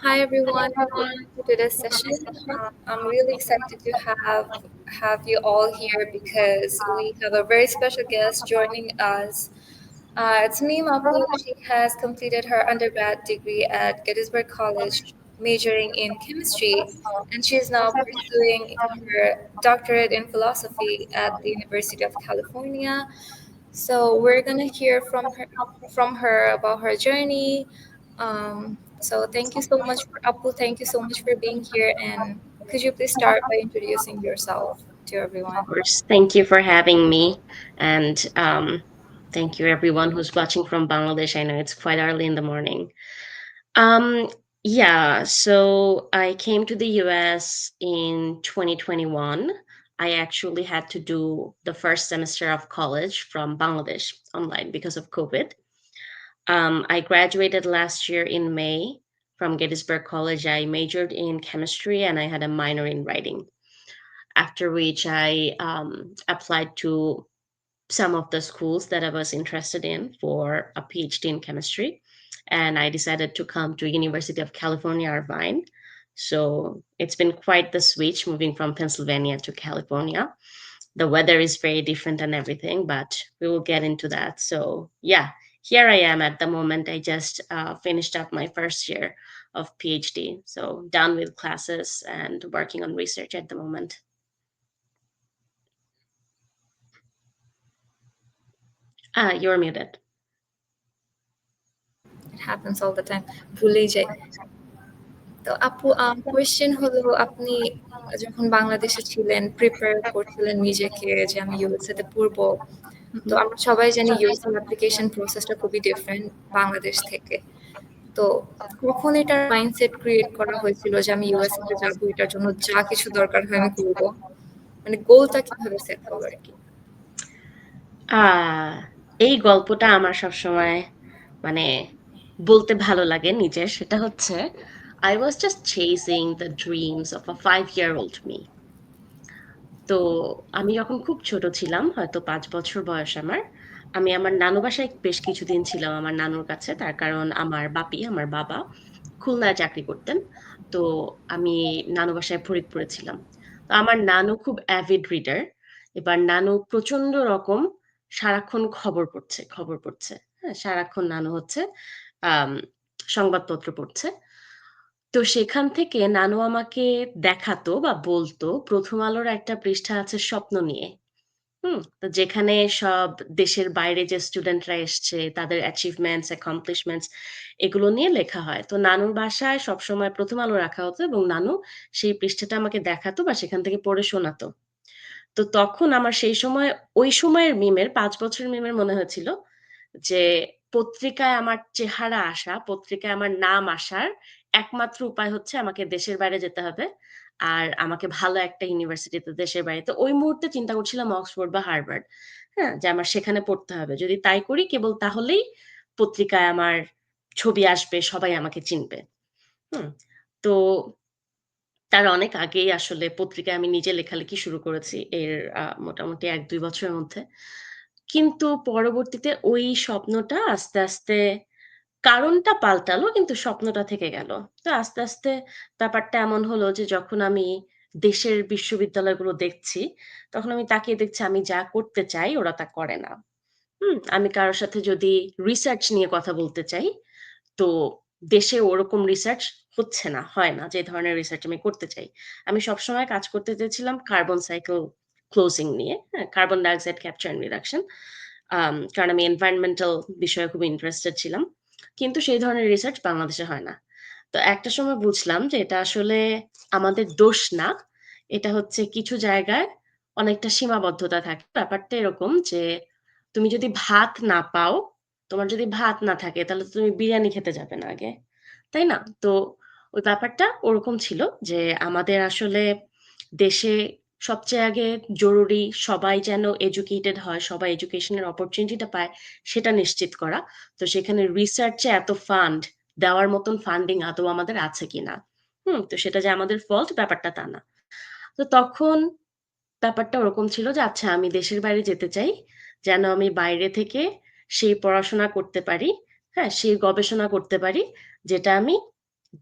Hi everyone, welcome to today's session. I'm really excited to have you all here because we have a very special guest joining us. It's Meem Apu. She has completed her undergrad degree at Gettysburg College, majoring in chemistry, and she is now pursuing her doctorate in philosophy at the University of California. So we're gonna hear from her about her journey. So thank you so much for Apu. Thank you so much for being here. And could you please start by introducing yourself to everyone? Of course. Thank you for having me. And thank you, everyone who's watching from Bangladesh. I know it's quite early in the morning. Um, yeah, so I came to the US in 2021. I actually had to do the first semester of college from Bangladesh online because of COVID. I graduated last year in May from Gettysburg College. I majored in chemistry and I had a minor in writing. After which I applied to some of the schools that I was interested in for a PhD in chemistry, and I decided to come to University of California, Irvine. So it's been quite the switch moving from Pennsylvania to California. The weather is very different and everything, but we will get into that. So yeah, here I am at the moment. I just finished up my first year of PhD, so done with classes and working on research at the moment. You're muted. It happens all the time. ভুলেই যাই। তো আপু question হলো আপনি যখন বাংলাদেশে ছিলেন prepare করছিলেন নিজেকে যে আমি ইউএসএ তে পড়বো, তো আমরা সবাই জানি ইউএসএ অ্যাপ্লিকেশন প্রসেসটা খুবই ডিফারেন্ট বাংলাদেশ থেকে। তো কখন এটার মাইন্ডসেট ক্রিয়েট করা হয়েছিল যে আমি ইউএসএ তে যাবো, এটার জন্য যা কিছু দরকার হয় আমি করবো? মানে গোলটা কিভাবে সেট হলো আরকি? আহ এই গল্পটা আমার সবসময় মানে বলতে ভালো লাগে নিজের। সেটা হচ্ছে I was just chasing the dreams of a 5-year-old me. তো আমি যখন খুব ছোট ছিলাম, হয়তো ৫ বছর বয়স আমার, আমি আমার নানু বাসায় বেশ কিছুদিন ছিলাম আমার নানুর কাছে। তার কারণ আমার বাবা খুলনায় চাকরি করতেন। তো আমি নানু বাসায় ফরিদপুরে ছিলাম। তো আমার নানু খুব অ্যাভিড রিডার। এবার নানু প্রচন্ড রকম সারাক্ষণ খবর পড়ছে। হ্যাঁ? সারাক্ষণ নানু হচ্ছে আম সংবাদপত্র পড়ছে। তো সেখান থেকে নানু আমাকে দেখাতো বা বলতো 'প্রথম আলোর একটা পৃষ্ঠা আছে স্বপ্ন নিয়ে।' হুম? তো যেখানে সব দেশের বাইরে যে স্টুডেন্টরা এসছে, তাদের অ্যাচিভমেন্টস, অ্যাকমপ্লিশমেন্টস এগুলো নিয়ে লেখা হয়। তো নানুর বাসায় সবসময় 'প্রথম আলো' রাখা হতো এবং নানু সেই পৃষ্ঠাটা আমাকে দেখাতো বা সেখান থেকে পড়ে শোনাতো। তো তখন আমার সেই সময় ওই সময়ের মিমের ৫ বছরের মিমের মনে হয়েছিল যে পত্রিকায় আমার চেহারা আসা, পত্রিকায় আমার নাম আসার একমাত্র উপায় হচ্ছে আমাকে দেশের বাইরে যেতে হবে। আর আমাকে ভালো একটা ইউনিভার্সিটিতে দেশের বাইরে। তো ওই মুহূর্তে চিন্তা করছিলাম অক্সফোর্ড বা হার্ভার্ড। হ্যাঁ? যে আমার সেখানে পড়তে হবে। যদি তাই করি কেবল তাহলেই পত্রিকায় আমার ছবি আসবে, সবাই আমাকে চিনবে। হুম? তো তার অনেক আগেই আসলে পত্রিকায় আমি নিজে লেখালেখি শুরু করেছি। এর মোটামুটি ১-২ বছরের মধ্যে। কিন্তু পরবর্তীতে ওই স্বপ্নটা আস্তে, আস্তে কারণটা পাল্টালো কিন্তু স্বপ্নটা থেকে গেল। তো আস্তে, আস্তে ব্যাপারটা এমন হলো যে যখন আমি দেশের বিশ্ববিদ্যালয়গুলো দেখছি, তখন আমি তাকিয়ে দেখছি আমি যা করতে চাই ওরা তা করে না। আমি কারো সাথে যদি রিসার্চ নিয়ে কথা বলতে চাই, তো দেশে ওরকম রিসার্চ হচ্ছে না, হয় না যে ধরনের রিসার্চ আমি করতে চাই। আমি সবসময় কাজ করতে চেয়েছিলাম কার্বন সাইকেল ক্লোজিং নিয়ে, হ্যাঁ? Carbon dioxide capture and reduction. কারণ আমি এনভায়রনমেন্টাল বিষয়ে খুব ইন্টারেস্টেড ছিলাম। কিন্তু সেই ধরনের রিসার্চ বাংলাদেশে হয় না। তো একটা সময় বুঝলাম যে এটা আসলে আমাদের দোষ না। এটা হচ্ছে কিছু জায়গায় অনেকটা সীমাবদ্ধতা থাকে। ব্যাপারটা এরকম যে তুমি যদি ভাত না পাও, তোমার যদি ভাত না থাকে তাহলে তো তুমি বিরিয়ানি খেতে যাবে না আগে। তাই না? তো ওই ব্যাপারটা ওরকম ছিল যে আমাদের আসলে দেশে সবচেয়ে আগে জরুরি সবাই যেন এডুকেটেড হয়, সবাই এডুকেশনের অপরচুনিটিটা পায় সেটা নিশ্চিত করা। তো সেখানে রিসার্চে এত ফান্ড দেওয়ার মতন ফান্ডিং আদৌ আমাদের আছে কিনা। তো সেটা যে আমাদের ফল্ট ব্যাপারটা তা না। তো তখন ব্যাপারটা ওরকম ছিল যে আচ্ছা আমি দেশের বাইরে যেতে চাই। যেন আমি বাইরে থেকে সেই পড়াশোনা করতে পারি। হ্যাঁ, সেই গবেষণা করতে পারি যেটা আমি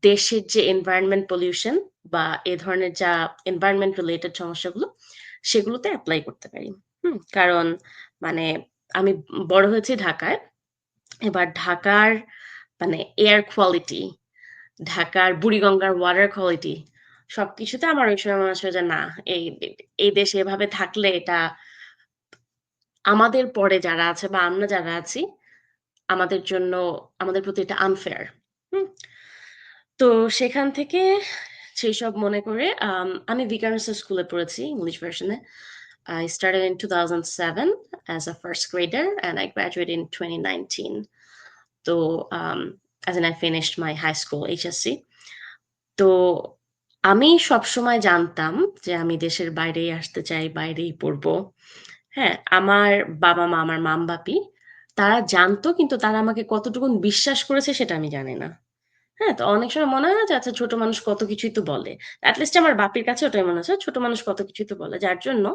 দেশের যে এনভায়রনমেন্ট পলিউশন বা এ ধরনের যা এনভায়রনমেন্ট রিলেটেড সমস্যাগুলো সেগুলোতে এপ্লাই করতে পারি। কারণ মানে আমি বড় হয়েছি ঢাকায়। এবার ঢাকার মানে এয়ার কোয়ালিটি, ঢাকার বুড়িগঙ্গার ওয়াটার কোয়ালিটি সবকিছুতে আমার ওই সময় মনে হচ্ছিল যে না, এই এই দেশে এভাবে থাকলে এটা আমাদের পরে যারা আছে বা আমরা যারা আছি আমাদের জন্য আমাদের প্রতি এটা আনফেয়ার। হুম? তো সেখান থেকে সেসব মনে করে আমি ভিকারুননিসা স্কুলে পড়েছি ইংলিশ ভার্সনে। I started in 2007 as a first grader and I graduated in 2019. তো um, as in I finished my high school HSC. তো আমি সবসময় জানতাম যে আমি দেশের বাইরেই আসতে চাই, বাইরেই পড়বো। হ্যাঁ, আমার বাবা-মা, আমার মাম-বাপি তারা জানতো কিন্তু তারা আমাকে কতটুকুন বিশ্বাস করেছে সেটা আমি জানি না। হ্যাঁ, তো অনেক সময় মনে হয় না যে আচ্ছা ছোট মানুষ কত কিছুই তো বলে। এট লিস্ট আমার বাপির কাছে ওটাই মনে হচ্ছে ছোট মানুষ কত কিছুই তো বলে। যার জন্য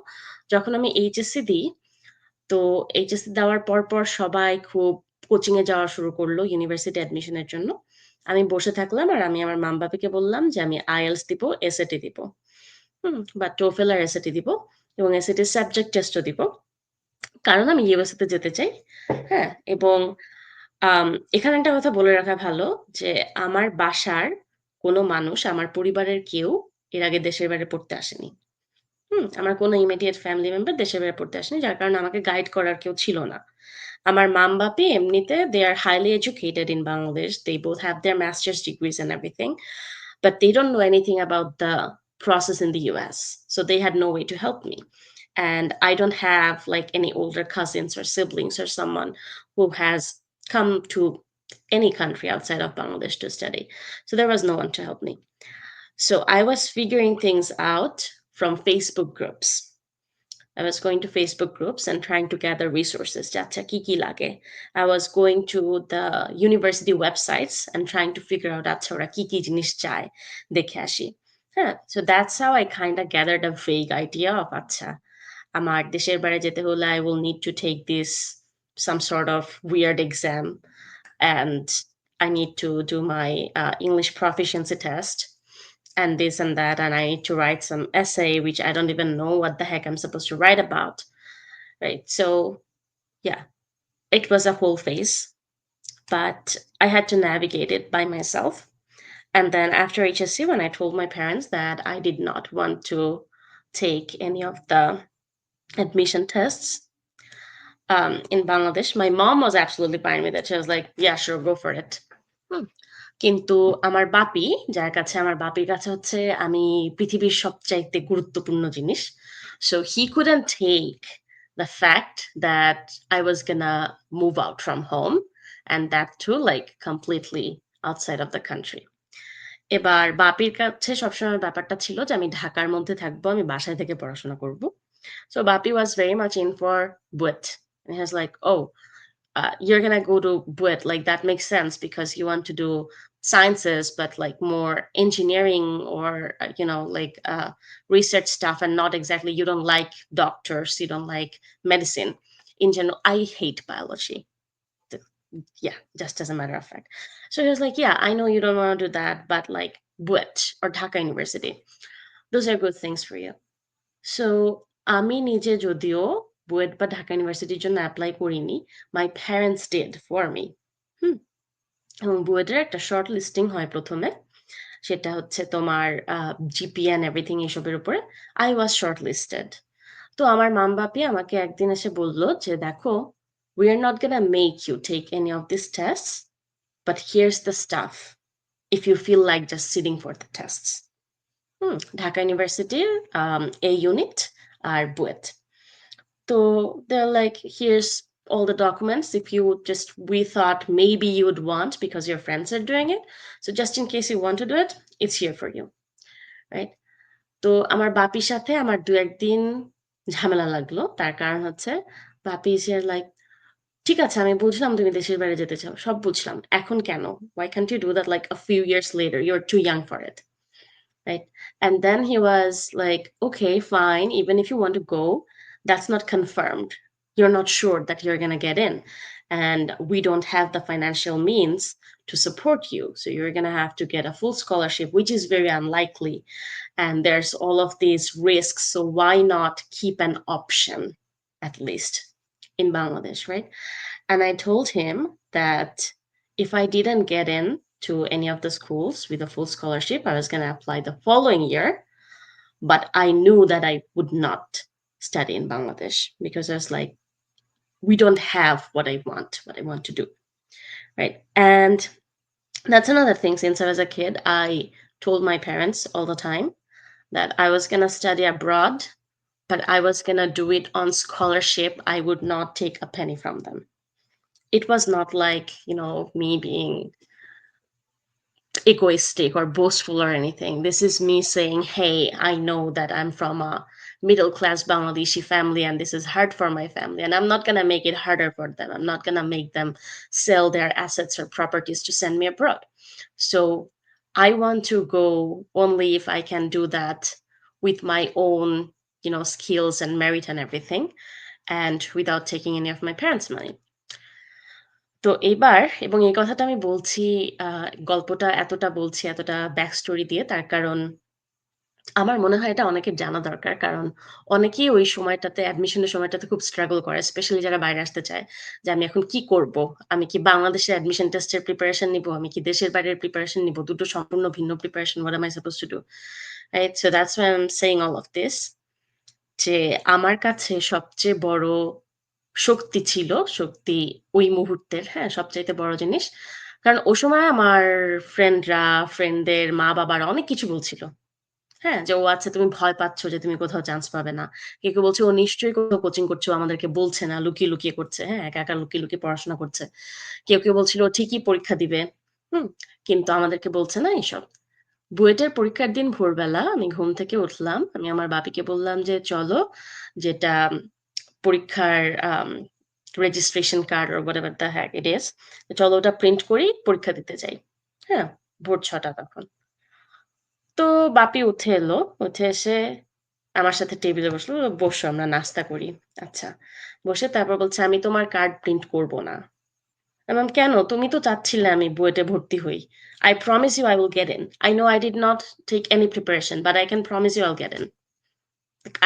যখন আমি এইচএসসি দিই, তো এইচএসসি দেওয়ার পর সবাই খুব কোচিং এ যাওয়া শুরু করলো ইউনিভার্সিটি অ্যাডমিশনের জন্য। আমি বসে থাকলাম আর আমি আমার মাম-বাপিকে বললাম যে আমি IELTS দিব, এসএটি দিব। বা TOEFL আর এসএটি দিব এবং এসএটির সাবজেক্ট টেস্টও দিব। কারণ আমি ইউএসএ তে যেতে চাই। হ্যাঁ? এবং আম এখানে একটা কথা বলে রাখা ভালো যে আমার বাসার কোনো মানুষ, আমার পরিবারের কেউ এর আগে দেশের বাইরে পড়তে আসেনি। আমার কোনো ইমিডিয়েট ফ্যামিলি মেম্বার দেশের বাইরে পড়তে আসেনি। যার কারণে আমাকে গাইড করার কেউ ছিল না। আমার মাম-বাপি এমনিতে they are highly educated in Bangladesh. They both have their master's degrees and everything. But they don't know anything about the process in the US. So they had no way to help me. And I don't have like any older cousins or siblings or someone who has come to any country outside of Bangladesh to study. So there was no one to help me. So I was figuring things out from Facebook groups. I was going to Facebook groups and trying to gather resources. Acha ki ki lage. I was going to the university websites and trying to figure out acha ora ki ki জিনিস চায় দেখে আসি। হ্যাঁ, so that's how I kind of gathered a vague idea of আচ্ছা আমার দেশের বাইরে যেতে হলে I will need to take this some sort of weird exam and I need to do my English proficiency test and this and that, and I need to write some essay which I don't even know what the heck I'm supposed to write about, right? So yeah, it was a whole phase, but I had to navigate it by myself. And then after HSC, when I told my parents that I did not want to take any of the admission tests in Bangladesh, my mom was absolutely fine with it. She was like, "Yeah, sure, go for it." হুম। কিন্তু আমার বাপি, যার কাছে আমার বাপির কাছে হচ্ছে আমি পৃথিবীর সবচাইতে গুরুত্বপূর্ণ জিনিস। So he couldn't take the fact that I was gonna move out from home and that too like completely outside of the country. এবার বাপির কাছে সবসময় ব্যাপারটা ছিল যে আমি ঢাকার মধ্যে থাকবো, আমি বাসায় থেকে পড়াশোনা করব। So Bapi was very much in for BUET. And he was like, oh, you're gonna go to BUET. Like that makes sense because you want to do sciences, but like more engineering or like research stuff, and not exactly you don't like doctors, you don't like medicine. In general, I hate biology. Yeah, just as a matter of fact. So he was like, yeah, I know you don't want to do that, but like BUET or Dhaka University, those are good things for you. So আমি নিজে যদিও বুয়েট বা ঢাকা ইউনিভার্সিটির জন্য apply করিনি, my parents did for me. Hmm? এবং বুয়েটের একটা শর্ট লিস্টিং হয় ১ম এ। সেটা হচ্ছে তোমার জিপিএ অ্যান্ড এভরিথিং এসবের উপরে। I was shortlisted. তো আমার মাম-বাপি আমাকে একদিন এসে বলল যে, "দেখো, we are not gonna make you take any of these tests, but here's the stuff if you feel like just sitting for the tests." Dhaka ইউনিভার্সিটির A ইউনিট আর BUET. So they're like, here's all the documents. If you would just, we thought maybe you would want because your friends are doing it. So just in case you want to do it, it's here for you. Right? তো আমার বাপির সাথে আমার ২-১ দিন ঝামেলা লাগলো। তার কারণ হচ্ছে বাপি is here like, ঠিক আছে আমি বুঝলাম তুমি দেশের বাইরে যেতে চাও। সব বুঝলাম। এখন কেন? Why can't you do that like a few years later? You're too young for it. Right? And then he was like, okay, fine. Even if you want to go, that's not confirmed. You're not sure that you're going to get in. and we don't have the financial means to support you. So you're going to have to get a full scholarship, which is very unlikely. And there's all of these risks. So why not keep an option, at least in Bangladesh, right? And I told him that if I didn't get in to any of the schools with a full scholarship, I was going to apply the following year. But I knew that I would not study in Bangladesh because I was like, we don't have what I want to do. Right. And that's another thing. Since I was a kid, I told my parents all the time that I was going to study abroad, but I was going to do it on scholarship. I would not take a penny from them. It was not like, me being egoistic or boastful or anything. This is me saying, hey, I know that I'm from a middle class Bangladeshi family and this is hard for my family. And I'm not going to make it harder for them. I'm not going to make them sell their assets or properties to send me abroad. So I want to go only if I can do that with my own, skills and merit and everything, and without taking any of my parents' money. তো এবার এবং এই কথাটা আমি বলছি গল্পটা এতটা বলছি, এতটা ব্যাক স্টোরি দিয়ে তার কারণ আমার মনে হয় এটা অনেকের জানা দরকার। কারণ অনেকেই ওই সময়টাতে অ্যাডমিশনের সময়টাতে খুব স্ট্রাগল করে। স্পেশালি যারা বাইরে আসতে চায়। যে আমি এখন কি করব? আমি কি বাংলাদেশের অ্যাডমিশন টেস্টের প্রিপারেশন নিবো? আমি কি দেশের বাইরের প্রিপারেশন নিবো? দুটো সম্পূর্ণ ভিন্ন preparation. What am I supposed to do? Right? So that's why I'm saying all of this. যে আমার কাছে সবচেয়ে বড় শক্তি ছিল, শক্তি ওই মুহূর্তের, হ্যাঁ? সবচাইতে বড় জিনিস। কারণ ওই সময় আমার ফ্রেন্ডরা, ফ্রেন্ডদের মা-বাবারা অনেক কিছু বলছিল। হ্যাঁ? যে, "ও আচ্ছা তুমি ভয় পাচ্ছ যে তুমি কোথাও চান্স পাবে না।" কেউ বলছে, "ও নিশ্চয়ই কোথাও কোচিং করছে, ও আমাদেরকে বলছে না, লুকিয়ে, লুকিয়ে করছে। হ্যাঁ? একা, একা লুকিয়ে, লুকিয়ে পড়াশোনা করছে।" কেউ বলছিল, "ও ঠিকই পরীক্ষা দিবে। হুম? কিন্তু আমাদেরকে বলছে না এসব।" বুয়েটের পরীক্ষার দিন ভোরবেলা আমি ঘুম থেকে উঠলাম। আমি আমার বাপিকে বললাম যে, "চলো যেটা পরীক্ষার registration card or whatever the heck it is, চলো ওটা প্রিন্ট করি, পরীক্ষা দিতে যাই।" হ্যাঁ? ভোর ৬ঃ০০ তখন। তো বাপি উঠে এলো। উঠে এসে আমার সাথে টেবিলে বসলো। "বসো আমরা নাস্তা করি।" আচ্ছা। বসে তারপর বলছে, "আমি তোমার কার্ড প্রিন্ট করব না।" আমি বললাম, "কেন? তুমি তো চাচ্ছিলে আমি বুয়েটে ভর্তি হই। I promise you I will get in. I know I did not take any preparation, but I can promise you I'll get in.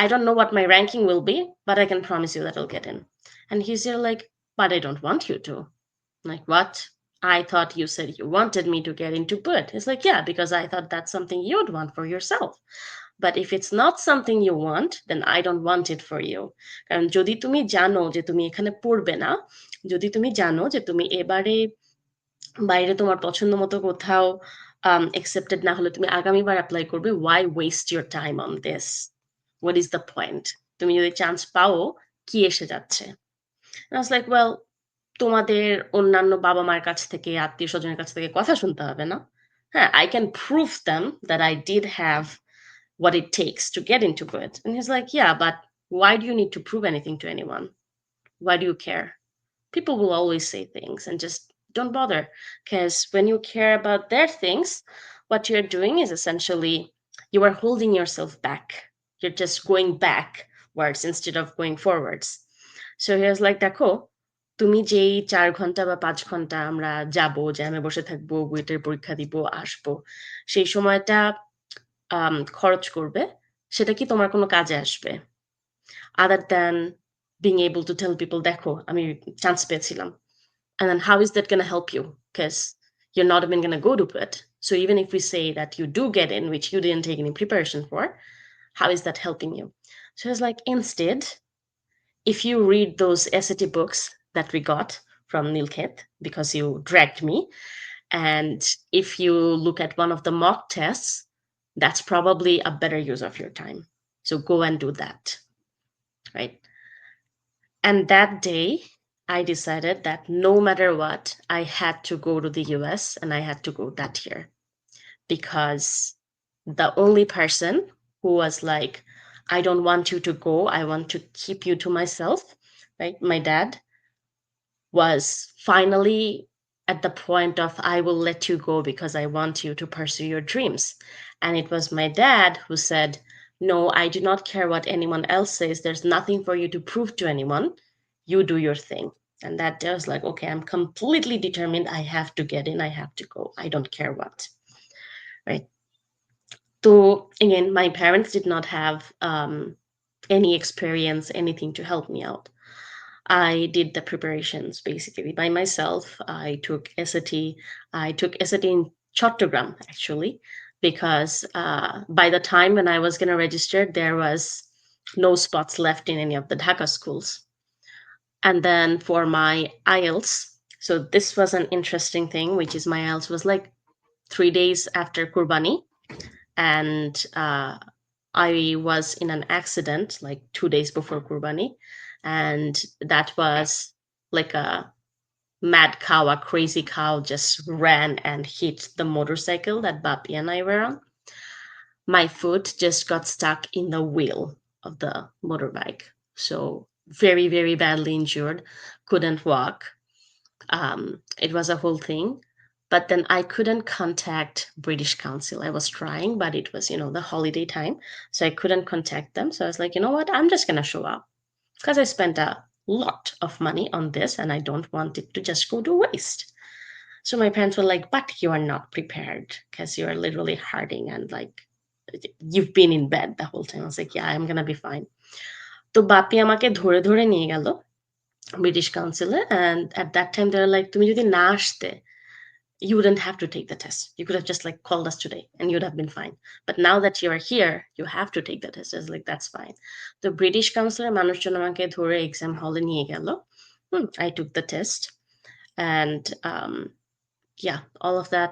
I don't know what my ranking will be, but I can promise you that I'll get in." And he's here like, "But I don't want you to." I'm like, "What? I thought you said you wanted me to get into Bud." He's like, "Yeah, because I thought that's something you'd want for yourself. But if it's not something you want, then I don't want it for you. কারণ যদি তুমি জানো যে তুমি এখানে পড়বে না, যদি তুমি জানো যে তুমি এবারে বাইরে তোমার পছন্দ মতো কোথাও accepted না হলে তুমি আগামীবার এপ্লাই করবে, why waste your time on this? What is the point? তুমি যদি চান্স পাও, কি এসে যাচ্ছে?" And I was like, "Well, তোমাদের অন্যান্য বাবা-মার কাছ থেকে, আত্মীয়স্বজনের কাছ থেকে কথা শুনতে হবে না? হ্যাঁ, I can prove them that I did have what it takes to get into it." And he's like, "Yeah, but why do you need to prove anything to anyone? Why do you care? People will always say things and just don't bother. Because when you care about their things, what you're doing is essentially you are holding yourself back. You're just going backwards instead of going forwards." So he was like, "দেখো, তুমি যেই ৪ ঘন্টা বা ৫ ঘন্টা আমরা যাবো, জ্যামে বসে থাকবো, বুয়েটের পরীক্ষা দিব, আসবো। সেই সময়টা খরচ করবে, সেটা কি তোমার কোনো কাজে আসবে? Other than being able to tell people, দেখো আমি চান্স পেয়েছিলাম। And then how is that gonna help you? Because you're not even gonna go to it. So even if we say that you do get in, which you didn't take any preparation for, how is that helping you?" So it's like, instead, if you read those SAT books that we got from Nilkhet because you dragged me, and if you look at one of the mock tests, that's probably a better use of your time. So go and do that, right? And that day, I decided that no matter what, I had to go to the US and I had to go that year because the only person who was like, "I don't want you to go, I want to keep you to myself," right? My dad was finally at the point of, "I will let you go because I want you to pursue your dreams." And it was my dad who said, "No, I do not care what anyone else says. There's nothing for you to prove to anyone. You do your thing." And that day I was like, okay, I'm completely determined. I have to get in. I have to go. I don't care what. Right. So again, my parents did not have any experience, anything to help me out. I did the preparations basically by myself. I took SAT. I took SAT in Chattogram actually, because by the time when I was going to register, there was no spots left in any of the Dhaka schools. And then for my IELTS, so this was an interesting thing, which is my IELTS was like 3 days after Kurbani, and I was in an accident like 2 days before Kurbani, and that was like a mad cow, a crazy cow just ran and hit the motorcycle that Bapi and I were on. My foot just got stuck in the wheel of the motorbike. So very, very badly injured, couldn't walk. It was a whole thing. But then I couldn't contact British Council. I was trying, but it was, the holiday time. So I couldn't contact them. So I was like, you know what? I'm just going to show up because I spent a lot of money on this and I don't want it to just go to waste. So my parents were like, but you are not prepared because you are literally hurting and like you've been in bed the whole time. I was like, yeah, I'm going to be fine. তো বাপি আমাকে ধরে ধরে নিয়ে গেল British কাউন্সিলে, and at that time they were like, তুমি যদি না আসতে, you wouldn't have to take the test. You could have just like called us today and you'd have been fine. But now that you are here, you have to take the test. I was like, that's fine. The British counselor মানুষজন আমাকে ধরে exam hall নিয়ে গেল. I took the test, and yeah, all of that.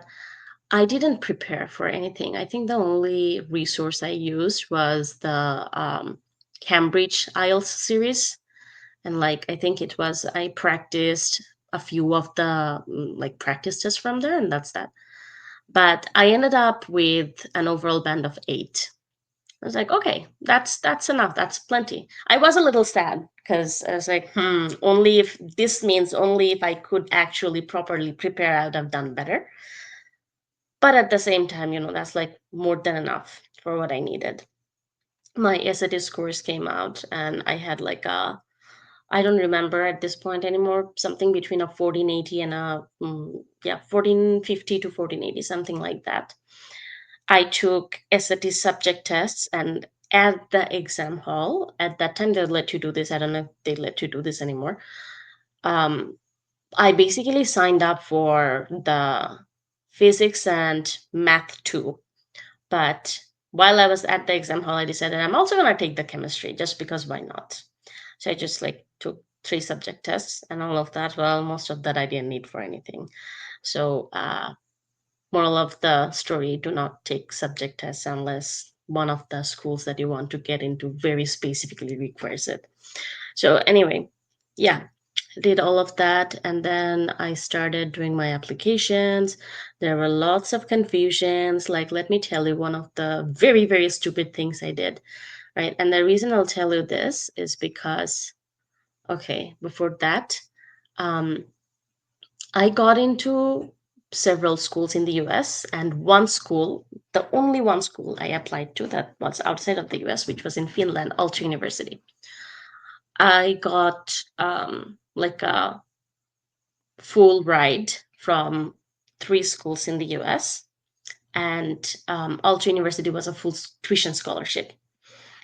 I didn't prepare for anything. I think the only resource I used was the Cambridge IELTS series. And like, I think it was, I practiced a few of the like practice tests from there, and that's that. But I ended up with an overall band of 8. I was like, okay, that's enough. That's plenty. I was a little sad because I was like, only if this means only if I could actually properly prepare, I would have done better. But at the same time, that's like more than enough for what I needed. My SAT scores came out, and I had like a, I don't remember at this point anymore, something between a 1480 and a, yeah, 1450 to 1480, something like that. I took SAT subject tests, and at the exam hall, at that time, they let you do this. I don't know if they let you do this anymore. Um, I basically signed up for the physics and math too. But while I was at the exam hall, I decided I'm also going to take the chemistry just because why not? So I just like took 3 subject tests and all of that. Well, most of that I didn't need for anything. So, moral of the story, do not take subject tests unless one of the schools that you want to get into very specifically requires it. So, anyway, yeah, did all of that, and then I started doing my applications. There were lots of confusions. Like, let me tell you one of the very, very stupid things I did, right? And the reason I'll tell you this is because, okay, before that, um, I got into several schools in the US, and one school, the only one school I applied to that was outside of the US, which was in Finland, Aalto University. I got like a full ride from 3 schools in the US, and Aalto University was a full tuition scholarship.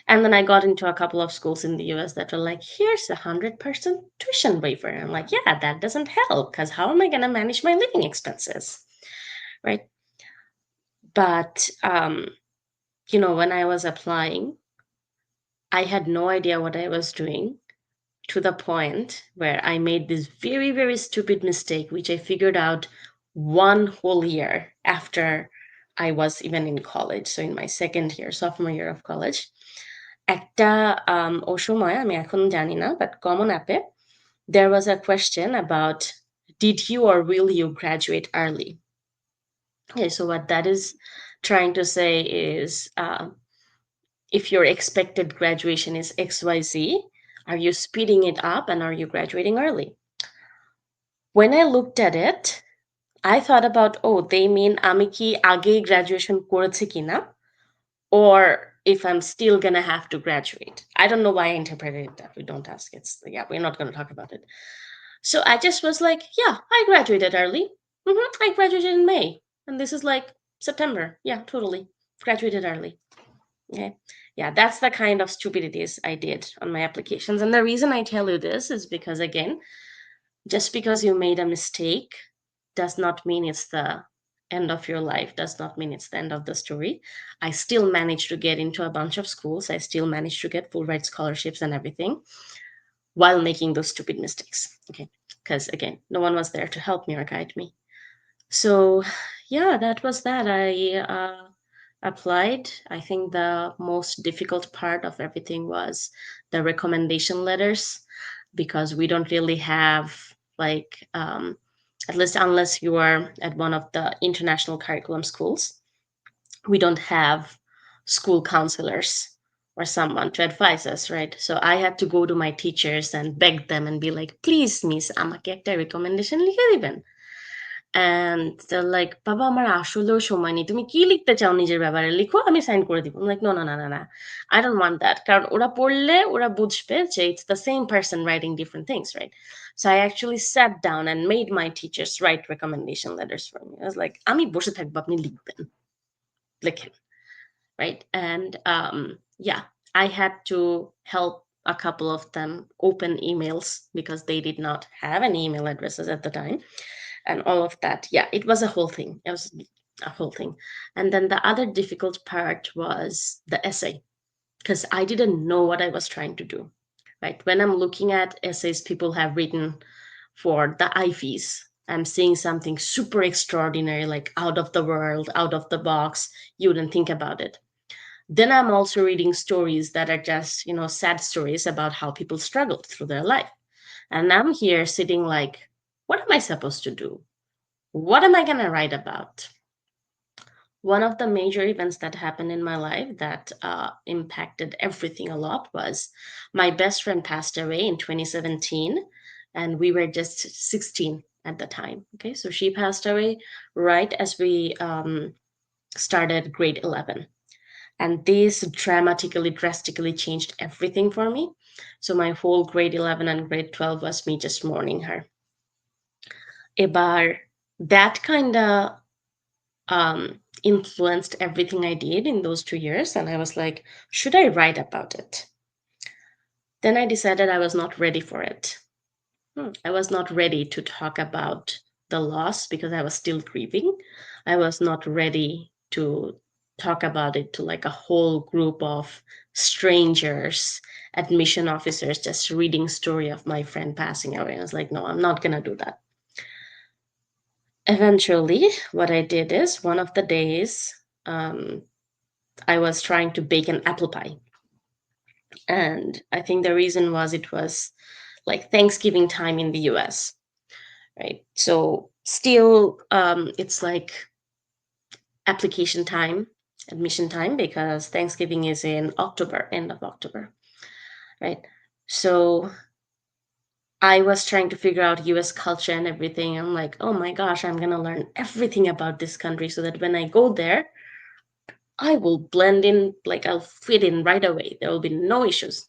And then I got into a couple of schools in the US that were like, here's 100% tuition waiver. And I'm like, yeah, that doesn't help because how am I going to manage my living expenses? Right. But, when I was applying, I had no idea what I was doing, to the point where I made this very, very stupid mistake, which I figured out one whole year after I was even in college. So in my second year, sophomore year of college. একটা ও সময় আমি এখন জানি না, but common অ্যাপে there was a question about did you or will you graduate early? Okay, so what that is trying to say is if your expected graduation is XYZ, are you speeding it up and are you graduating early? When I looked at it, I thought about, oh, they mean আমি কি আগেই graduation করেছি কিনা, or if I'm still gonna have to graduate. I don't know why I interpreted it that way. Don't ask. It's, yeah, we're not gonna talk about it. So I just was like, yeah, I graduated early. I graduated in May. And this is like September. Yeah, totally. Graduated early. Okay. Yeah, that's the kind of stupidities I did on my applications. And the reason I tell you this is because, again, just because you made a mistake does not mean it's the end of your life, does not mean it's the end of the story. I still managed to get into a bunch of schools. I still managed to get full ride scholarships and everything while making those stupid mistakes. Okay. Because again, no one was there to help me or guide me. So, yeah, that was that. I applied. I think the most difficult part of everything was the recommendation letters because we don't really have, like, at least unless you are at one of the international curriculum schools, we don't have school counselors or someone to advise us, right? So I had to go to my teachers and beg them and be like, please, miss, আমাকে একটা recommendation লিখে দিবেন। And they're like, বাবা আমার আসলেও সময় নেই। তুমি কি লিখতে চাও নিজের ব্যাপারে? লিখো, আমি সাইন করে দিব। I'm like, no, no, no, no, no. I don't want that. কারণ ওরা পড়লে ওরা বুঝবে যে it's the same person writing different things, right? So I actually sat down and made my teachers write recommendation letters for me. I was like, আমি বসে থাকবো, আপনি লিখবেন। লেখেন, right? And yeah, I had to help a couple of them open emails because they did not have any email addresses at the time and all of that. Yeah, it was a whole thing. It was a whole thing. And then the other difficult part was the essay because I didn't know what I was trying to do. Right. When I'm looking at essays people have written for the Ivies, I'm seeing something super extraordinary, like out of the world, out of the box. You wouldn't think about it. Then I'm also reading stories that are just, sad stories about how people struggled through their life. And I'm here sitting like, what am I supposed to do? What am I going to write about? One of the major events that happened in my life that impacted everything a lot was my best friend passed away in 2017, and we were just 16 at the time. Okay, so she passed away right as we started grade 11. And this dramatically, drastically changed everything for me. So my whole grade 11 and grade 12 was me just mourning her. Ebar, that kind of influenced everything I did in those 2 years. And I was like, should I write about it? Then I decided I was not ready for it. I was not ready to talk about the loss because I was still grieving. I was not ready to talk about it to like a whole group of strangers, admission officers, just reading story of my friend passing away. I was like, no, I'm not gonna do that. Eventually, what I did is one of the days, I was trying to bake an apple pie. And I think the reason was it was like Thanksgiving time in the US, right? So still, it's like application time, admission time, because Thanksgiving is in October, end of October, right? So I was trying to figure out US culture and everything. I'm like, oh my gosh, I'm gonna learn everything about this country so that when I go there, I will blend in, like I'll fit in right away. There will be no issues.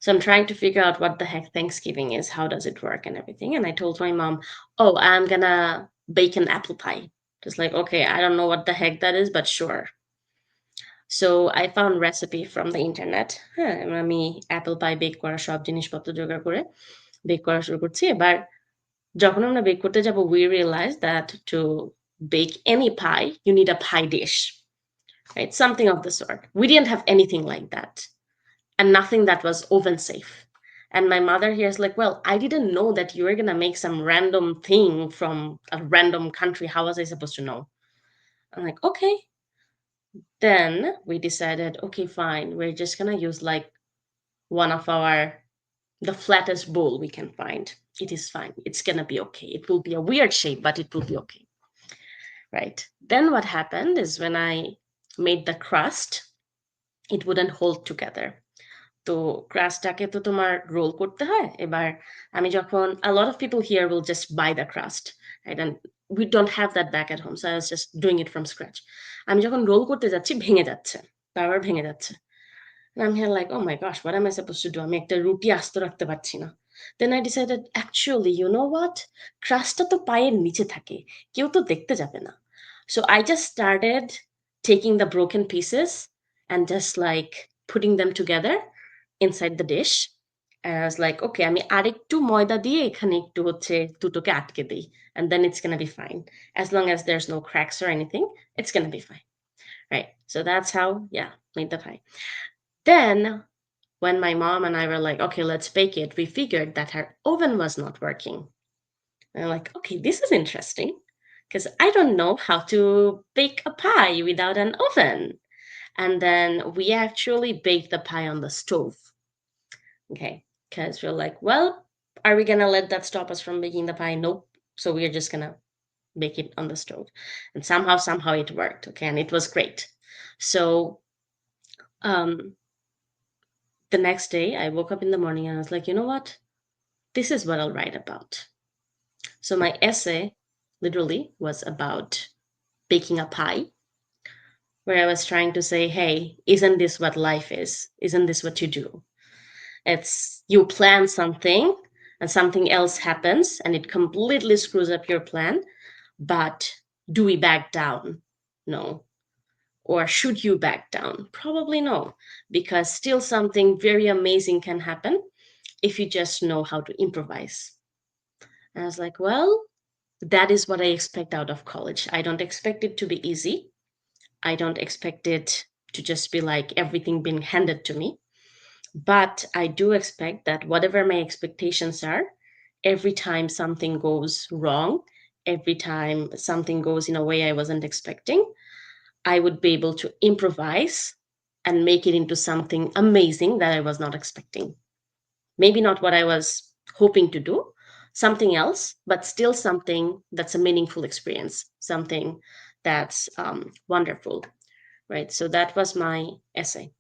So I'm trying to figure out what the heck Thanksgiving is, how does it work and everything. And I told my mom, oh, I'm gonna bake an apple pie. Just like, okay, I don't know what the heck that is, but sure. So I found recipe from the internet. হ্যাঁ, আমি Apple পাই bake করা সব জিনিসপত্র জোগাড় করে bake করা শুরু করছি। এবার যখন আমরা বেক করতে যাব, we realized that to bake any pie, you need a pie dish, right? Something of the sort. We didn't have anything like that. And nothing that was oven safe. And my mother here is like, well, I didn't know that you were going to make some random thing from a random country. How was I supposed to know? I'm like, okay. Then we decided, okay, fine. We're just going to use like one of the flattest bowl we can find. It is fine. It's going to be okay. It will be a weird shape, but it will be okay. Right. Then what happened is when I made the crust, it wouldn't hold together. তো ক্রাস্টটাকে তো তোমার role করতে হয়। এবার আমি যখন a lot of people here will just buy the crust, right? And we don't have that back at home, so I was just doing it from scratch. আমি যখন রোল করতে যাচ্ছি ভেঙে যাচ্ছে, বারবার ভেঙে যাচ্ছে। And I'm here like, oh my gosh, what am I supposed to do? আমি একটা রুটি আস্ত রাখতে পারছি না। Then I decided, actually, you know what? ক্রাশটা তো পায়ের নিচে থাকে, কেউ তো দেখতে যাবে না. So I just started taking the broken pieces and just like putting them together inside the dish. And I was like, okay, আমি আরেকটু ময়দা দিয়ে এখানে একটু হচ্ছে দুটোকে আটকে দেই. And then it's gonna be fine. As long as there's no cracks or anything, it's gonna be fine. Right. So that's how, yeah, made the pie. Then when my mom and I were like, okay, let's bake it, we figured that her oven was not working. And I'm like, okay, this is interesting because I don't know how to bake a pie without an oven. And then we actually baked the pie on the stove. Okay. Because we're like, well, are we going to let that stop us from making the pie? Nope. So we're just going to bake it on the stove. And somehow it worked. Okay. And it was great. So, um, the next day I woke up in the morning and I was like, you know what? This is what I'll write about. So my essay literally was about baking a pie, where I was trying to say, hey, isn't this what life is? Isn't this what you do? It's you plan something and something else happens and it completely screws up your plan. But do we back down? No. Or should you back down? Probably no, because still something very amazing can happen if you just know how to improvise. And I was like, well, that is what I expect out of college. I don't expect it to be easy. I don't expect it to just be like everything being handed to me. But I do expect that whatever my expectations are, every time something goes wrong, every time something goes in a way I wasn't expecting, I would be able to improvise and make it into something amazing that I was not expecting. Maybe not what I was hoping to do, something else, but still something that's a meaningful experience, something that's wonderful, right? So that was my essay.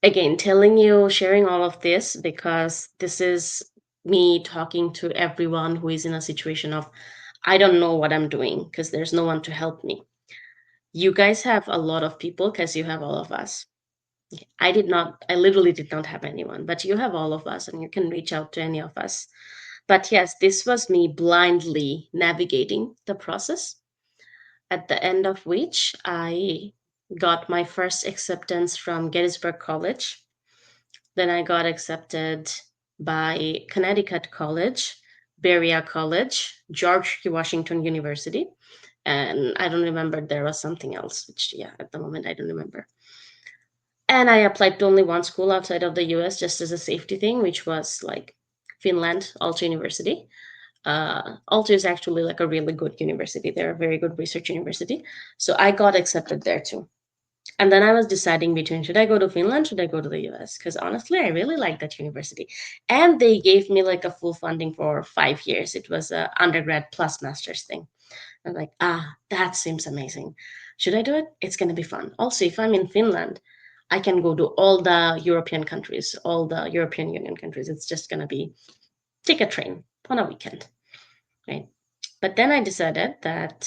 Again, telling you, sharing all of this because this is me talking to everyone who is in a situation of, I don't know what I'm doing because there's no one to help me. You guys have a lot of people because you have all of us. I literally did not have anyone, but you have all of us and you can reach out to any of us. But yes, this was me blindly navigating the process, at the end of which I got my first acceptance from Gettysburg College. Then I got accepted by Connecticut College, Berea College, George Washington University, and I don't remember, there was something else, which, yeah, at the moment I don't remember. And I applied to only one school outside of the US just as a safety thing, which was like Finland, Aalto University. Aalto is actually like a really good university. They're a very good research university. So I got accepted there too. And then I was deciding between should I go to Finland, should I go to the US? Because honestly, I really like that university. And they gave me like a full funding for 5 years. It was a undergrad plus master's thing. I'm like, that seems amazing. Should I do it? It's going to be fun. Also, if I'm in Finland, I can go to all the European countries, all the European Union countries. It's just going to be take a train on a weekend, right? But then I decided that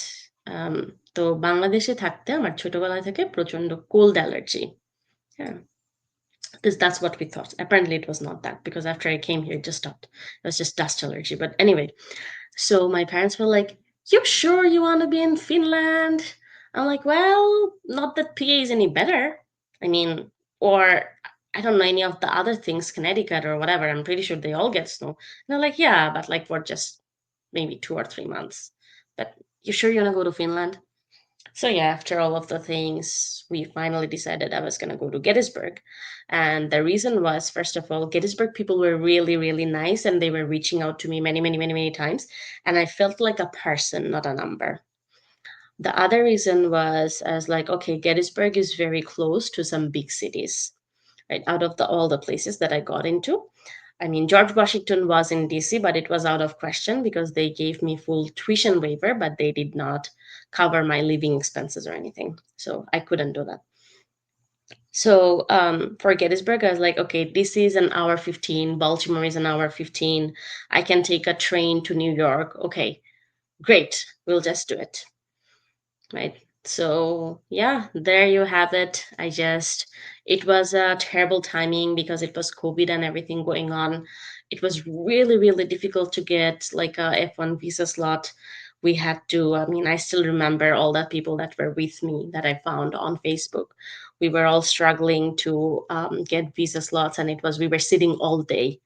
তো বাংলাদেশে থাকতে আমার ছোটবেলা থেকে প্রচন্ড cold allergy. Yeah, because that's what we thought. Apparently, it was not that because after I came here, it just stopped. It was just dust allergy. But anyway, so my parents were like, you sure you want to be in Finland? I'm like, well, not that PA is any better. I mean, or I don't know any of the other things, Connecticut or whatever. I'm pretty sure they all get snow. And they're like, yeah, but like for just maybe 2 or 3 months. But you sure you want to go to Finland? So yeah, after all of the things, we finally decided I was going to go to Gettysburg. And the reason was, first of all, Gettysburg people were really, really nice and they were reaching out to me many, many, many, many times. And I felt like a person, not a number. The other reason was I was like, okay, Gettysburg is very close to some big cities, right? Out of all the places that I got into. I mean, George Washington was in DC, but it was out of question because they gave me full tuition waiver, but they did not cover my living expenses or anything. So I couldn't do that. So for Gettysburg, I was like, okay, DC is an hour 15, Baltimore is an hour 15. I can take a train to New York. Okay, great. We'll just do it. Right. So yeah, there you have it. I just It was a terrible timing because it was COVID and everything going on. It was really, really difficult to get like a F1 visa slot. We had to, I mean, I still remember all the people that were with me that I found on Facebook. We were all struggling to get visa slots, and we were sitting all day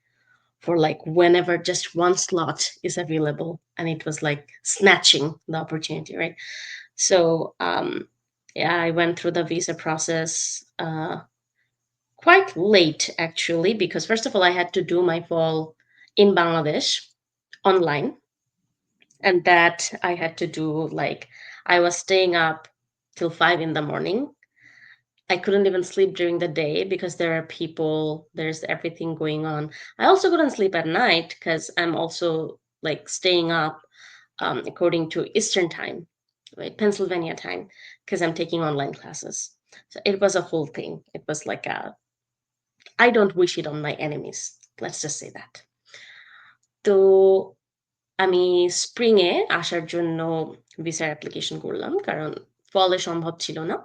for like whenever just one slot is available. And it was like snatching the opportunity, right? So, yeah, I went through the visa process quite late actually, because first of all, I had to do my fall in Bangladesh online, and that I had to do like I was staying up till 5 in the morning. I couldn't even sleep during the day because there are people, there's everything going on. I also couldn't sleep at night because I'm also like staying up according to Eastern time, right? Pennsylvania time, because I'm taking online classes. So it was a whole thing. It was like I don't wish it on my enemies. Let's just say that. তো আমি spring এ আসার জন্য ভিসার application করলাম, কারণ ফলে সম্ভব ছিল না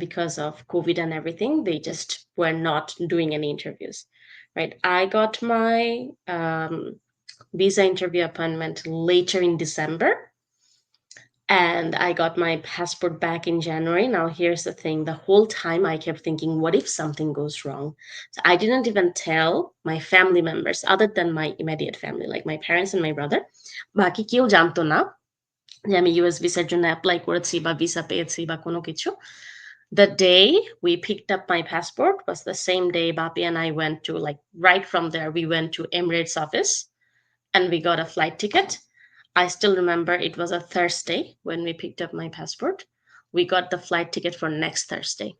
because of covid and everything. They just were not doing any interviews, right? I got my um, visa interview appointment later in December, and I got my passport back in January. Now, here's the thing, the whole time I kept thinking, what if something goes wrong? So I didn't even tell my family members, other than my immediate family, like my parents and my brother. বাকি কেউ জানতো না যে আমি US ভিসার জন্য apply করেছি বা ভিসা পেয়েছি বা কোনো কিছু। The day we picked up my passport was the same day Bapi and I went to, like, right from there, we went to Emirates office and we got a flight ticket. I still remember it was a Thursday when we picked up my passport. We got the flight ticket for next Thursday.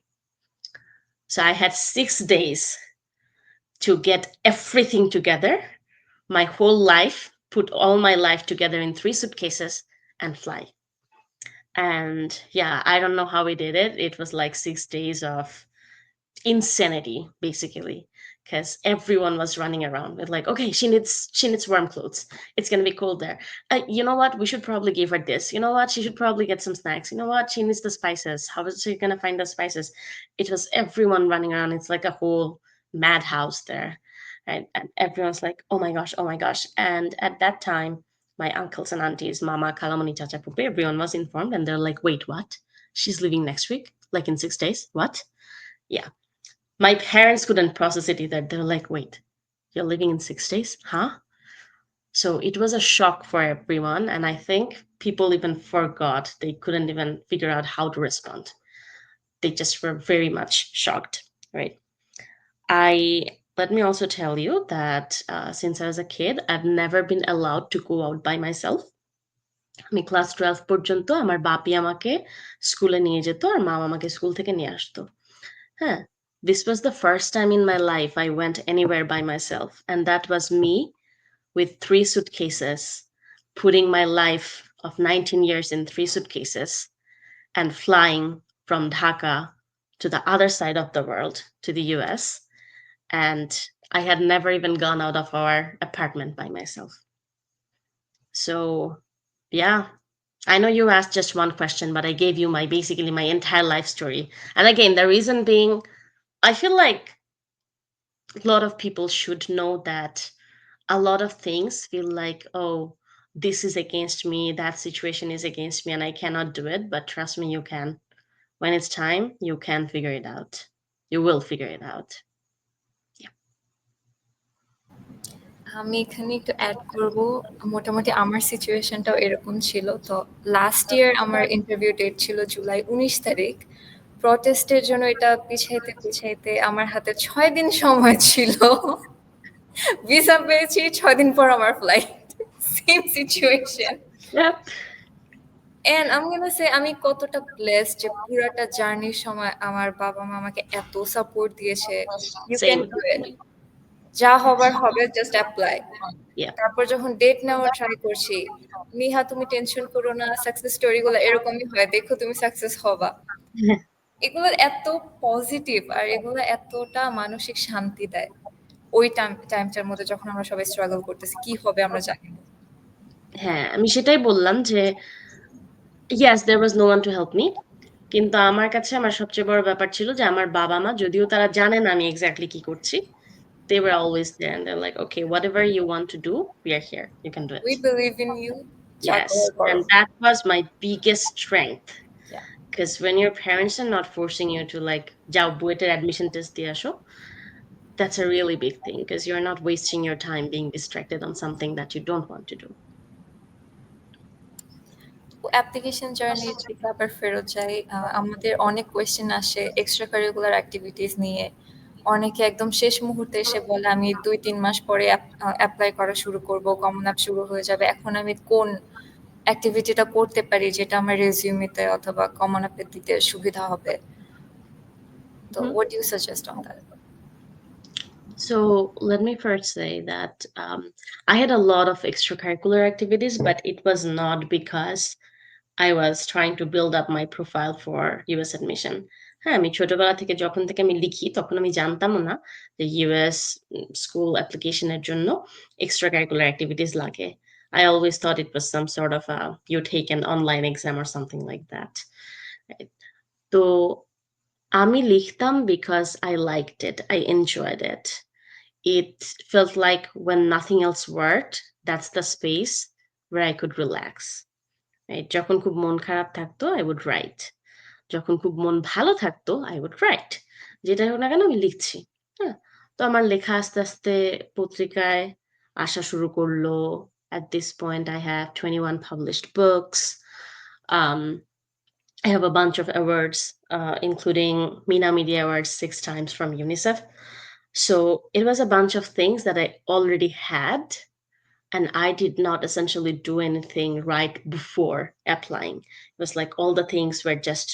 So I had 6 days to get everything together, my whole life, put all my life together in 3 suitcases and fly. And yeah, I don't know how we did it. It was like 6 days of insanity, basically, because everyone was running around with like, okay, she needs warm clothes, it's going to be cold there. You know what, we should probably give her this. You know what, she should probably get some snacks. You know what, she needs the spices. How is she going to find the spices? It was everyone running around. It's like a whole madhouse there, right? And everyone's like, oh my gosh, oh my gosh. And at that time, my uncles and aunties, mama, kalamani, chacha, pupe, everyone was informed, and they're like, wait, what? She's leaving next week, like in 6 days? What? Yeah, my parents couldn't process it either. They were like, wait, you're leaving in 6 days? Huh? So it was a shock for everyone. And I think people even forgot. They couldn't even figure out how to respond. They just were very much shocked, right? Let me also tell you that since I was a kid, I've never been allowed to go out by myself. আমি class 12 পর্যন্ত আমার বাপি আমাকে স্কুলে নিয়ে যেত আর মা আমাকে school থেকে নিয়ে আসতো। Huh. This was the first time in my life I went anywhere by myself. And that was me with 3 suitcases, putting my life of 19 years in 3 suitcases and flying from Dhaka to the other side of the world, to the US. And I had never even gone out of our apartment by myself. So, yeah. I know you asked just one question, but I gave you my basically my entire life story. And again, the reason being, I feel like a lot of people should know that a lot of things feel like, oh, this is against me, that situation is against me, and I cannot do it. But trust me, you can. When it's time, you can figure it out. You will figure it out. Yeah. আমি এখানে একটু add করব। মোটামুটি আমার সিচুয়েশনটাও এরকম ছিল। তো last year আমার ইন্টারভিউ ডেট ছিল জুলাই ১৯ তারিখ। প্রটেস্টের জন্য এটা পিছাইতে পিছাইতে আমার হাতে ৬ দিন সময় ছিল। ভিসা পেয়েছি ৬ দিন পর আমার flight. Same situation. Yep. And আমি গোনা সে আমি কতটা ব্লেসড যে পুরাটা জার্নির সময় আমার বাবা-মা আমাকে এত সাপোর্ট দিয়েছে। You can Same. Do it. যা হবার হবে, জাস্ট এপ্লাই। Yeah. তারপর যখন ডেট নেওয়ার ট্রাই করছি, "মিহা তুমি টেনশন করো না, সাকসেস স্টোরি গুলো এরকমই হয়। দেখো তুমি সাকসেস হবা।" এগুলো এত পজিটিভ আর এগুলো এতটা মানসিক শান্তি দেয়। ওই টাইমটার মধ্যে যখন আমরা সবাই স্ট্রাগল করতেছি, কি হবে আমরা জানি না। হ্যাঁ, আমি সেটাই বললাম যে yes, there was no one to help me. কিন্তু আমার কাছে আমার সবচেয়ে বড় ব্যাপার ছিল যে আমার বাবা-মা যদিও তারা জানে না আমি এক্সাক্টলি কি করছি, they were always there and they're like, "Okay, whatever you want to do, we are here. You can do it." We believe in you. যা Yes, করার করো। and that was my biggest strength. Yeah. Because when your parents are not forcing you to like, যাও বুয়েটের admission test দিয়ে আসো, that's a really big thing because you're not wasting your time being distracted on something that you don't want to do. Application জার্নির দিকে আবার ফেরত যাই। আমাদের অনেক কোয়েশ্চেন আসে এক্সট্রা কারিকুলার অ্যাক্টিভিটিস নিয়ে। অনেকে একদম শেষ মুহূর্তে এসে বলে, "আমি ২-৩ মাস পরে এপ্লাই করা শুরু করব, কমন আপ শুরু হয়ে যাবে। এখন আমি কোন অ্যাক্টিভিটিটা করতে পারি যেটা আমার রেজিউমিতে অথবা কমন আপে দিতে সুবিধা হবে?" তো Mhm. what do you suggest on that? So let me first say that I had a lot of extracurricular activities, but it was not because I was trying to build up my profile for US admission. হ্যাঁ, আমি ছোটবেলা থেকে যখন থেকে আমি লিখি তখন আমি জানতামও না যে ইউএস স্কুল অ্যাপ্লিকেশনের জন্য এক্সট্রা কারিকুলার অ্যাক্টিভিটিস লাগে. I always thought it was some sort of a you take an online exam or something like that. Right? তো আমি লিখতাম because I liked it. I enjoyed it. It felt like when nothing else worked, that's the space where I could relax. Right? যখন খুব মন খারাপ থাকতো, I would write. যখন খুব মন ভালো থাকতো, I would write. যেটাই হোক না কেন আমি লিখছি। হ্যাঁ? তো আমার লেখা আস্তে, আস্তে পত্রিকায় আসা শুরু করলো। At this point, I have 21 published books. Um, I have a bunch of awards, including MENA Media Awards 6 times from UNICEF. So it was a bunch of things that I already had, and I did not essentially do anything right before applying. It was like all the things were just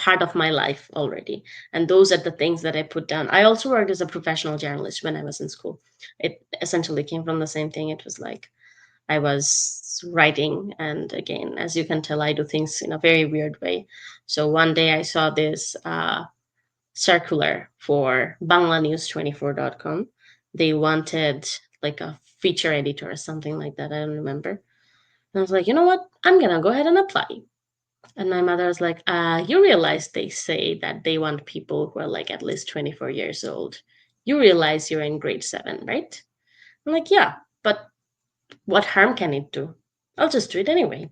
part of my life already. And those are the things that I put down. I also worked as a professional journalist when I was in school. It essentially came from the same thing. It was like I was writing, and again, as you can tell, I do things in a very weird way. So one day I saw this circular for banglanews24.com. They wanted like a feature editor or something like that. I don't remember. And I was like, you know what? I'm gonna go ahead and apply. And my mother was like, you realize they say that they want people who are like at least 24 years old. You realize you're in grade 7, right? I'm like, yeah, but what harm can it do? I'll just do it anyway.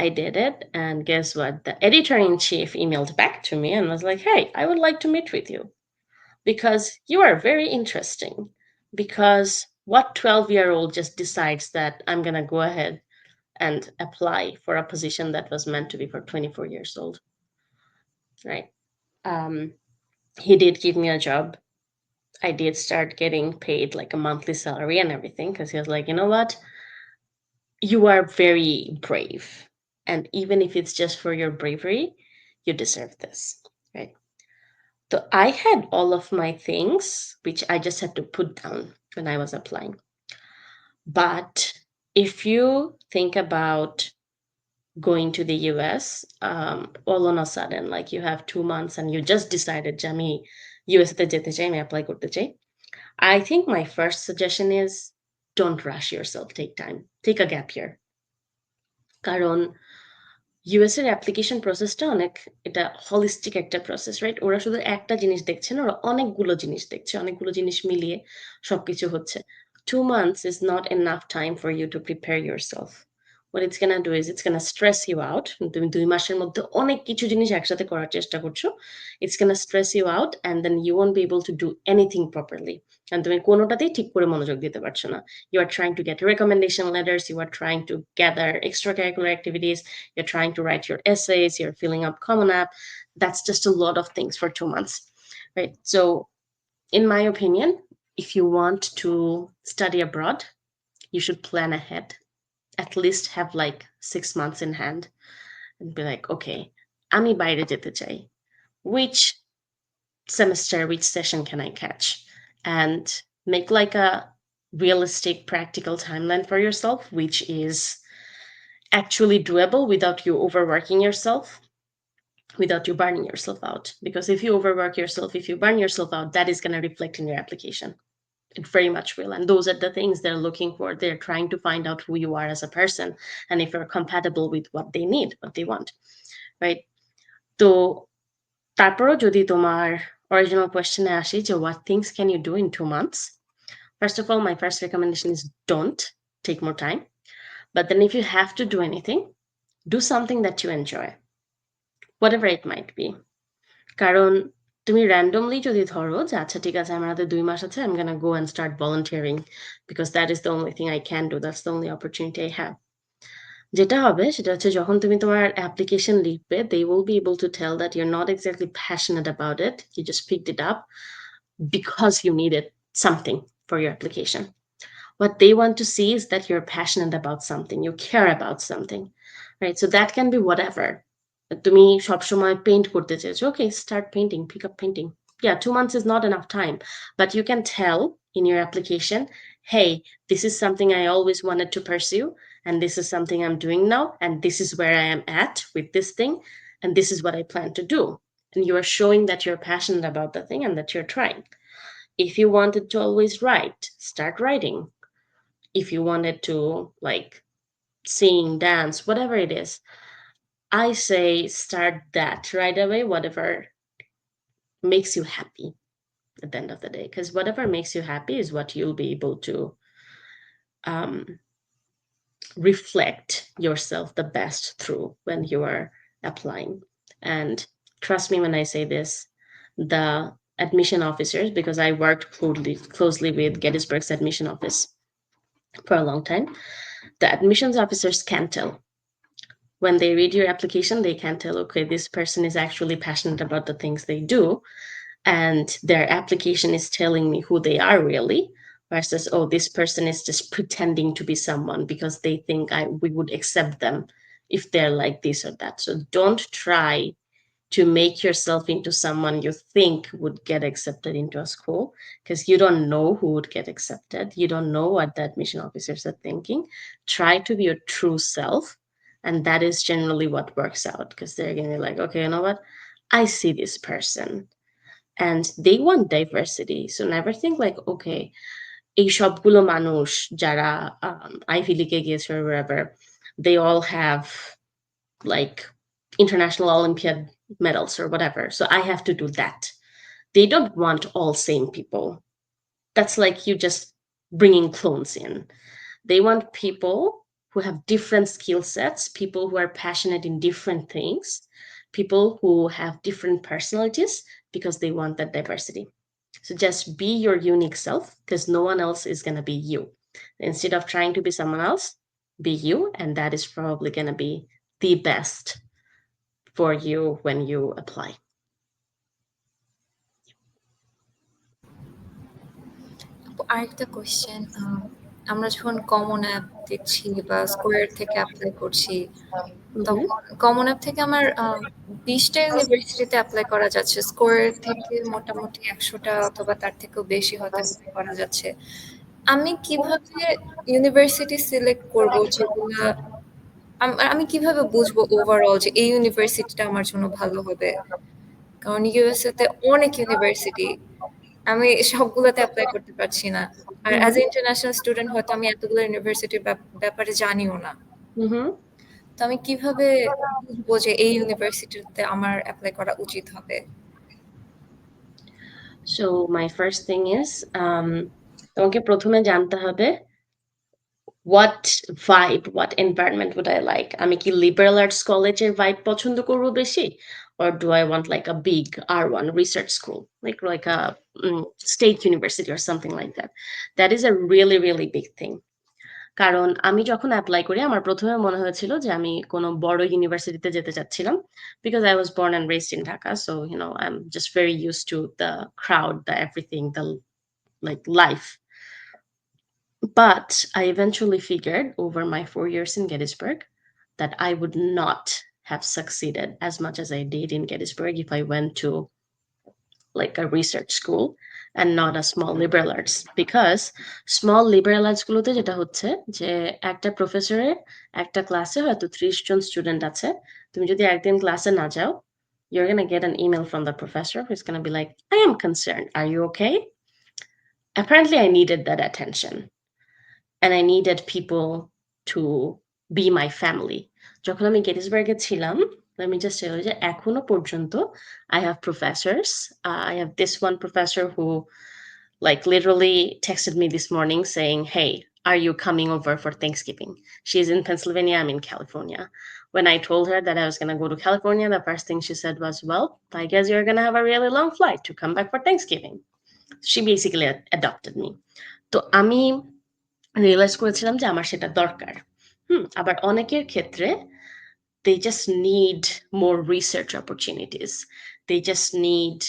I did it, and guess what? The editor in chief emailed back to me and was like, hey, I would like to meet with you because you are very interesting. Because what 12-year-old just decides that I'm going to go ahead and apply for a position that was meant to be for 24 years old? Right. Um, he did give me a job. I did start getting paid like a monthly salary and everything because he was like, you know what? You are very brave. And even if it's just for your bravery, you deserve this. Right. So I had all of my things, which I just had to put down when I was applying. But if you think about going to the US, all on a sudden, like you have 2 months and you just decided, Jami, US te jete chai, আমি apply korte chai. I think my first suggestion is don't rush yourself. Take time. Take a gap year. কারণ US এর application প্রসেসটা অনেক এটা holistic একটা process, right? ওরা শুধু একটা জিনিস দেখছে না, ওরা অনেকগুলো জিনিস দেখছে, অনেকগুলো জিনিস মিলিয়ে সবকিছু হচ্ছে। 2 months is not enough time for you to prepare yourself. What it's gonna do is it's gonna stress you out. তুমি 2 মাসের মধ্যে অনেক কিছু জিনিস একসাথে করার চেষ্টা করছো। It's gonna stress you out and then you won't be able to do anything properly. And তুমি কোনোটাতেই ঠিক করে মনোযোগ দিতে পারছো না। You are trying to get recommendation letters, you are trying to gather extracurricular activities, you're trying to write your essays, you're filling up Common App. That's just a lot of things for 2 months, right? So, in my opinion, if you want to study abroad, you should plan ahead. At least have like 6 months in hand and be like, okay, আমি বাইরে যেতে চাই. Which semester, which session can I catch? And make like a realistic, practical timeline for yourself, which is actually doable without you overworking yourself, without you burning yourself out. Because if you overwork yourself, if you burn yourself out, that is going to reflect in your application. It very much will. And those are the things they're looking for. They're trying to find out who you are as a person and if you're compatible with what they need, what they want. Right. তো তারপরও যদি তোমার original কোয়েশ্চেনে আসি যে what things can you do in 2 months? First of all, my first recommendation is don't take more time. But then if you have to do anything, do something that you enjoy, whatever it might be. কারণ তুমি randomly যদি ধরো যে আচ্ছা ঠিক আছে আমার হাতে ২ মাস আছে, I'm gonna go and start volunteering because that is the only thing I can do. That's the only opportunity I have. যেটা হবে সেটা হচ্ছে যখন তুমি তোমার অ্যাপ্লিকেশন লিখবে, they will be able to tell that you're not exactly passionate about it. You just picked it up because you needed something for your application. What they want to see is that you're passionate about something, you care about something, right? So that can be whatever. তুমি সবসময় paint করতে চেয়েছো, okay, start painting, pick up painting. Yeah, 2 months is not enough time, but you can tell in your application, hey, this is something I always wanted to pursue, and this is something I'm doing now, and this is where I am at with this thing, and this is what I plan to do. And you are showing that you're passionate about the thing and that you're trying. If you wanted to always write, start writing. If you wanted to like sing, dance, whatever it is, I say start that right away, whatever makes you happy at the end of the day. Because whatever makes you happy is what you'll be able to um, reflect yourself the best through when you are applying. And trust me when I say this, the admission officers, because I worked closely with Gettysburg's admission office for a long time, the admissions officers can tell. When they read your application, they can tell, okay, this person is actually passionate about the things they do, and their application is telling me who they are really, versus, oh, this person is just pretending to be someone because they think we would accept them if they're like this or that. So don't try to make yourself into someone you think would get accepted into a school, because you don't know who would get accepted. You don't know what the admission officers are thinking. Try to be your true self. And that is generally what works out, because they're going to be like, okay, you know what? I see this person and they want diversity. So never think like, okay, এই সবগুলো মানুষ যারা ivy লিগে গিয়েছে or wherever, they all have like international Olympiad medals or whatever. So I have to do that. They don't want all same people. That's like you just bringing clones in. They want people who have different skill sets, people who are passionate in different things, people who have different personalities because they want that diversity. So just be your unique self because no one else is going to be you. Instead of trying to be someone else, be you. And that is probably going to be the best for you when you apply. আরেকটা question, আমরা যখন common app দিচ্ছি বা square থেকে apply করছি, Mhm. তখন common app থেকে আমার 20টা ইউনিভার্সিটিতে অ্যাপ্লাই করা যাচ্ছে। স্কোয়ার থেকে মোটামুটি 100টা অথবা তার থেকেও বেশি হয়তো অ্যাপ্লাই করা যাচ্ছে। আমি কিভাবে ইউনিভার্সিটি সিলেক্ট করব যেগুলা আমি কিভাবে বুঝবো ওভারঅল যে এই ইউনিভার্সিটিটা আমার জন্য ভালো হবে? কারণ ইউএসএ তে অনেক ইউনিভার্সিটি। আমি সবগুলোতে এপ্লাই করতে পারছি না। আর as a Mhm. International student হয়তো আমি এতগুলো ইউনিভার্সিটির ব্যাপারে জানিও না। Mhm. তো আমি কিভাবে বুঝবো যে এই ইউনিভার্সিটিতে আমার এপ্লাই করা উচিত হবে? So my first thing is তোমাকে প্রথমে জানতে হবে what vibe, what environment would I like? আমি কি লিবারাল আর্টস কলেজের ভাইব পছন্দ করব বেশি? Or do I want like a big R1 research school, like a state university or something like that? That is a really, really big thing. কারণ আমি যখন apply করি আমার প্রথমে মনে হয়েছিল যে আমি কোনো বড় ইউনিভার্সিটিতে যেতে চাচ্ছিলাম, because I was born and raised in Dhaka, so I'm just very used to the crowd, the everything, the like life. But I eventually figured over my 4 years in Gettysburg that I would not have succeeded as much as I did in Gettysburg if I went to like a research school and not a small liberal arts, because small liberal arts গুলোতে যেটা হচ্ছে যে একটা প্রফেসরের একটা ক্লাসে হয়তো 30 জন student আছে, তুমি যদি একদিন ক্লাসে না যাও, you're going to get an email from the professor who's going to be like, I am concerned, are you okay? Apparently I needed that attention and I needed people to be my family. যখন আমি গেটিসবার্গে ছিলাম, let me just tell you যে এখনো পর্যন্ত I have professors. I have this one professor who like literally texted me this morning saying, "Hey, are you coming over for Thanksgiving?" She's in Pennsylvania, I'm in California. When I told her that I was going to go to California, the first thing she said was, "Well, I guess you're going to have a really long flight to come back for Thanksgiving." She basically adopted me. তো আমি realise করেছিলাম যে আমার সেটা দরকার। আবার অনেকের ক্ষেত্রে they just need more research opportunities. They just need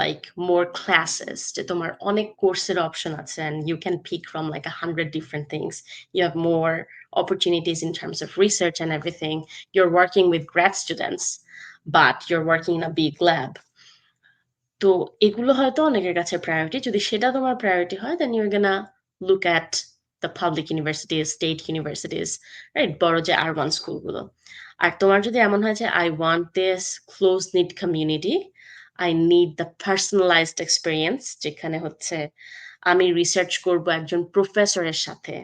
like more classes যে তোমার অনেক কোর্সের অপশন আছে and you can pick from like 100 different things. You have more opportunities in terms of research and everything. You're working with grad students, but you're working in a big lab. তো এগুলো হয়তো অনেকের কাছে priority. যদি সেটা তোমার priority হয়, then you're gonna look at the public universities, state universities, right? বড় যে R1 স্কুলগুলো। আর তোমার যদি এমন হয় যে I want this close knit community, I need the personalized experience যেখানে হচ্ছে আমি রিসার্চ করব একজন প্রফেসরের সাথে,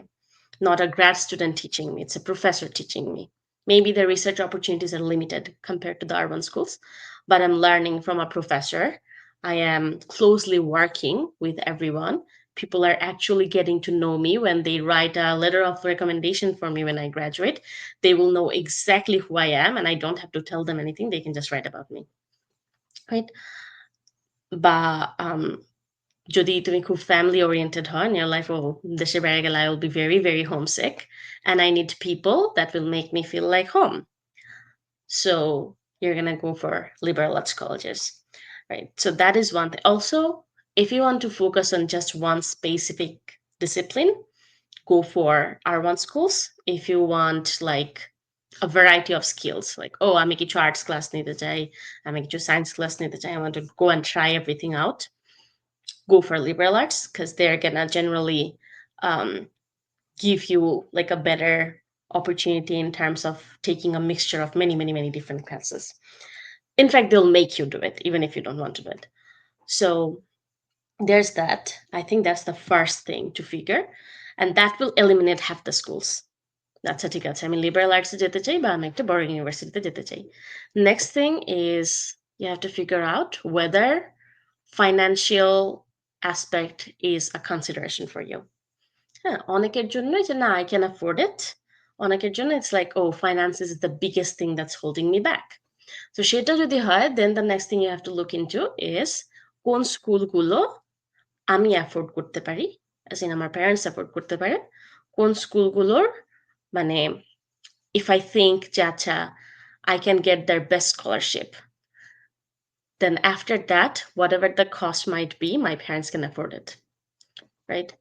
not a grad student teaching me, it's a professor teaching me. Maybe the research opportunities are limited compared to the urban schools, but I'm learning from a professor. I am closely working with everyone. People are actually getting to know me when they write a letter of recommendation for me when I graduate. They will know exactly who I am, and I don't have to tell them anything. They can just write about me. Right? But যদি তুমি খুব family oriented হও and you're like, oh, দেশে বাইরে গেলে I will be very, very homesick and I need people that will make me feel like home. So you're gonna go for liberal arts colleges, right? So that is one thing. Also, if you want to focus on just one specific discipline, go for R1 schools. If you want like a variety of skills, like, oh, আমি কিছু arts class নিতে চাই, আমি কিছু science class নিতে চাই, I want to go and try everything out, go for liberal arts because they're gonna generally um, give you like a better opportunity in terms of taking a mixture of many, many, many different classes. In fact, they'll make you do it even if you don't want to do it. So there's that. I think that's the first thing to figure, and that will eliminate half the schools. আচ্ছা ঠিক আছে আমি liberal আর্টসে যেতে চাই বা আমি একটা বড় ইউনিভার্সিটিতে যেতে চাই। Next thing is you have to figure out whether financial aspect is a consideration for you. হ্যাঁ, অনেকের জন্যই যে না I can afford it. অনেকের জন্য it's like, oh, finance is the biggest thing that's holding me back. So সেটা যদি হয়, then the next thing you have to look into is কোন স্কুলগুলো আমি অ্যাফোর্ড করতে পারি, as in আমার প্যারেন্টস অ্যাফোর্ড করতে পারে, কোন স্কুলগুলোর মানে if I think যে আচ্ছা I can get their best scholarship, then after that, whatever the cost might be, my parents can afford it, right?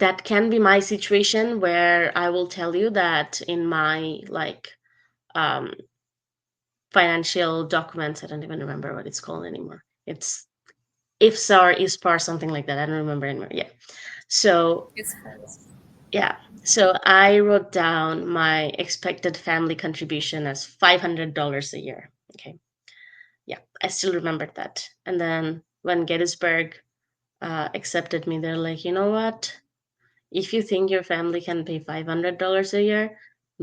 That can be my situation where I will tell you that in my like um, financial documents, I don't even remember what it's called anymore. It's IFSAR, ISPAR, something like that. I don't remember anymore. Yeah. So It's fun. yeah. So I wrote down my expected family contribution as $500 a year. Okay. Yeah, I still remember that. And then when Gettysburg accepted me, they're like, you know what? If you think your family can pay $500 a year,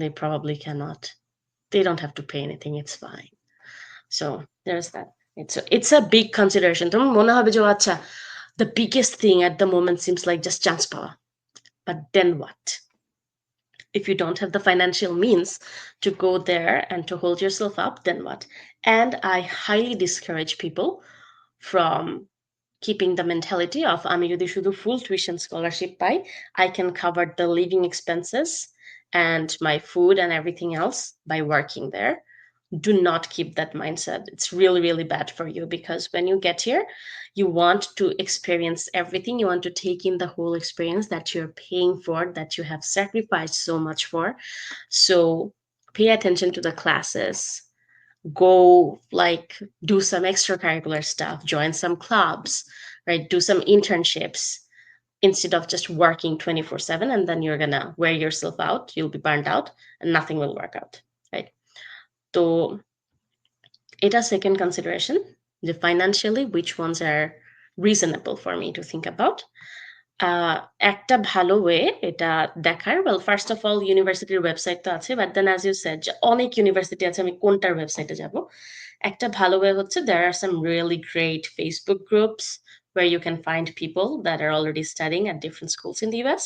they probably cannot. They don't have to pay anything. It's fine. So there's that. It's a big consideration. তোমার মনে হবে যে আচ্ছা, the biggest thing at the moment seems like just chance power. But then what? If you don't have the financial means to go there and to hold yourself up, then what? And I highly discourage people from keeping the mentality of আমি যদি শুধু full tuition scholarship pi, I can cover the living expenses and my food and everything else by working there. Do not keep that mindset. It's really, really bad for you because when you get here, you want to experience everything. You want to take in the whole experience that you're paying for, that you have sacrificed so much for. So pay attention to the classes, go like do some extracurricular stuff, join some clubs, right? Do some internships instead of just working 24/7 and then you're gonna wear yourself out, you'll be burned out and nothing will work out, right? So it a second consideration, the financially which ones are reasonable for me to think about. একটা ভালো way এটা দেখার, well first of all ইউনিভার্সিটির website তো আছে, but then as you said যে অনেক university আছে, আমি কোনটার ওয়েবসাইটে যাব? একটা ভালো ওয়ে হচ্ছে, there are some really great Facebook groups where you can find people that are already studying at different schools in the US.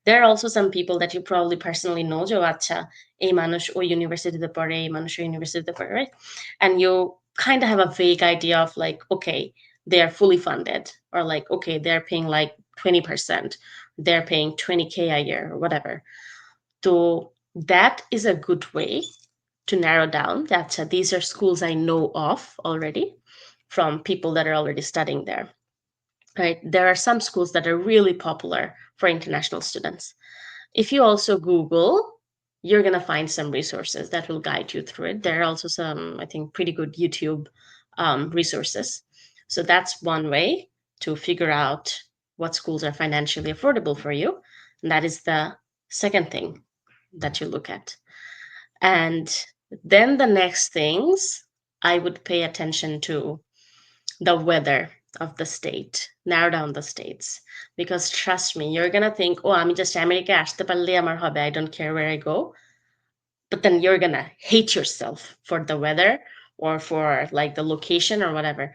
There are also some people that you probably personally know যে ও আচ্ছা এই মানুষ ওই ইউনিভার্সিটিতে পড়ে, এই মানুষ ওই ইউনিভার্সিটিতে পড়ে, right? And you kind of have a vague idea of like, okay, they are fully funded, or like, okay, they're paying like 20%, they're paying 20K a year or whatever. So that is a good way to narrow down that these are schools I know of already from people that are already studying there. Right? There are some schools that are really popular for international students. If you also Google, you're going to find some resources that will guide you through it. There are also some, I think, pretty good YouTube resources. So that's one way to figure out what schools are financially affordable for you. And that is the second thing that you look at. And then the next things, I would pay attention to the weather of the state, narrow down the states. Because trust me, you're gonna think, oh, আমি just America আসতে পারলে আমার হবে, I don't care where I go. But then you're gonna hate yourself for the weather or for like the location or whatever.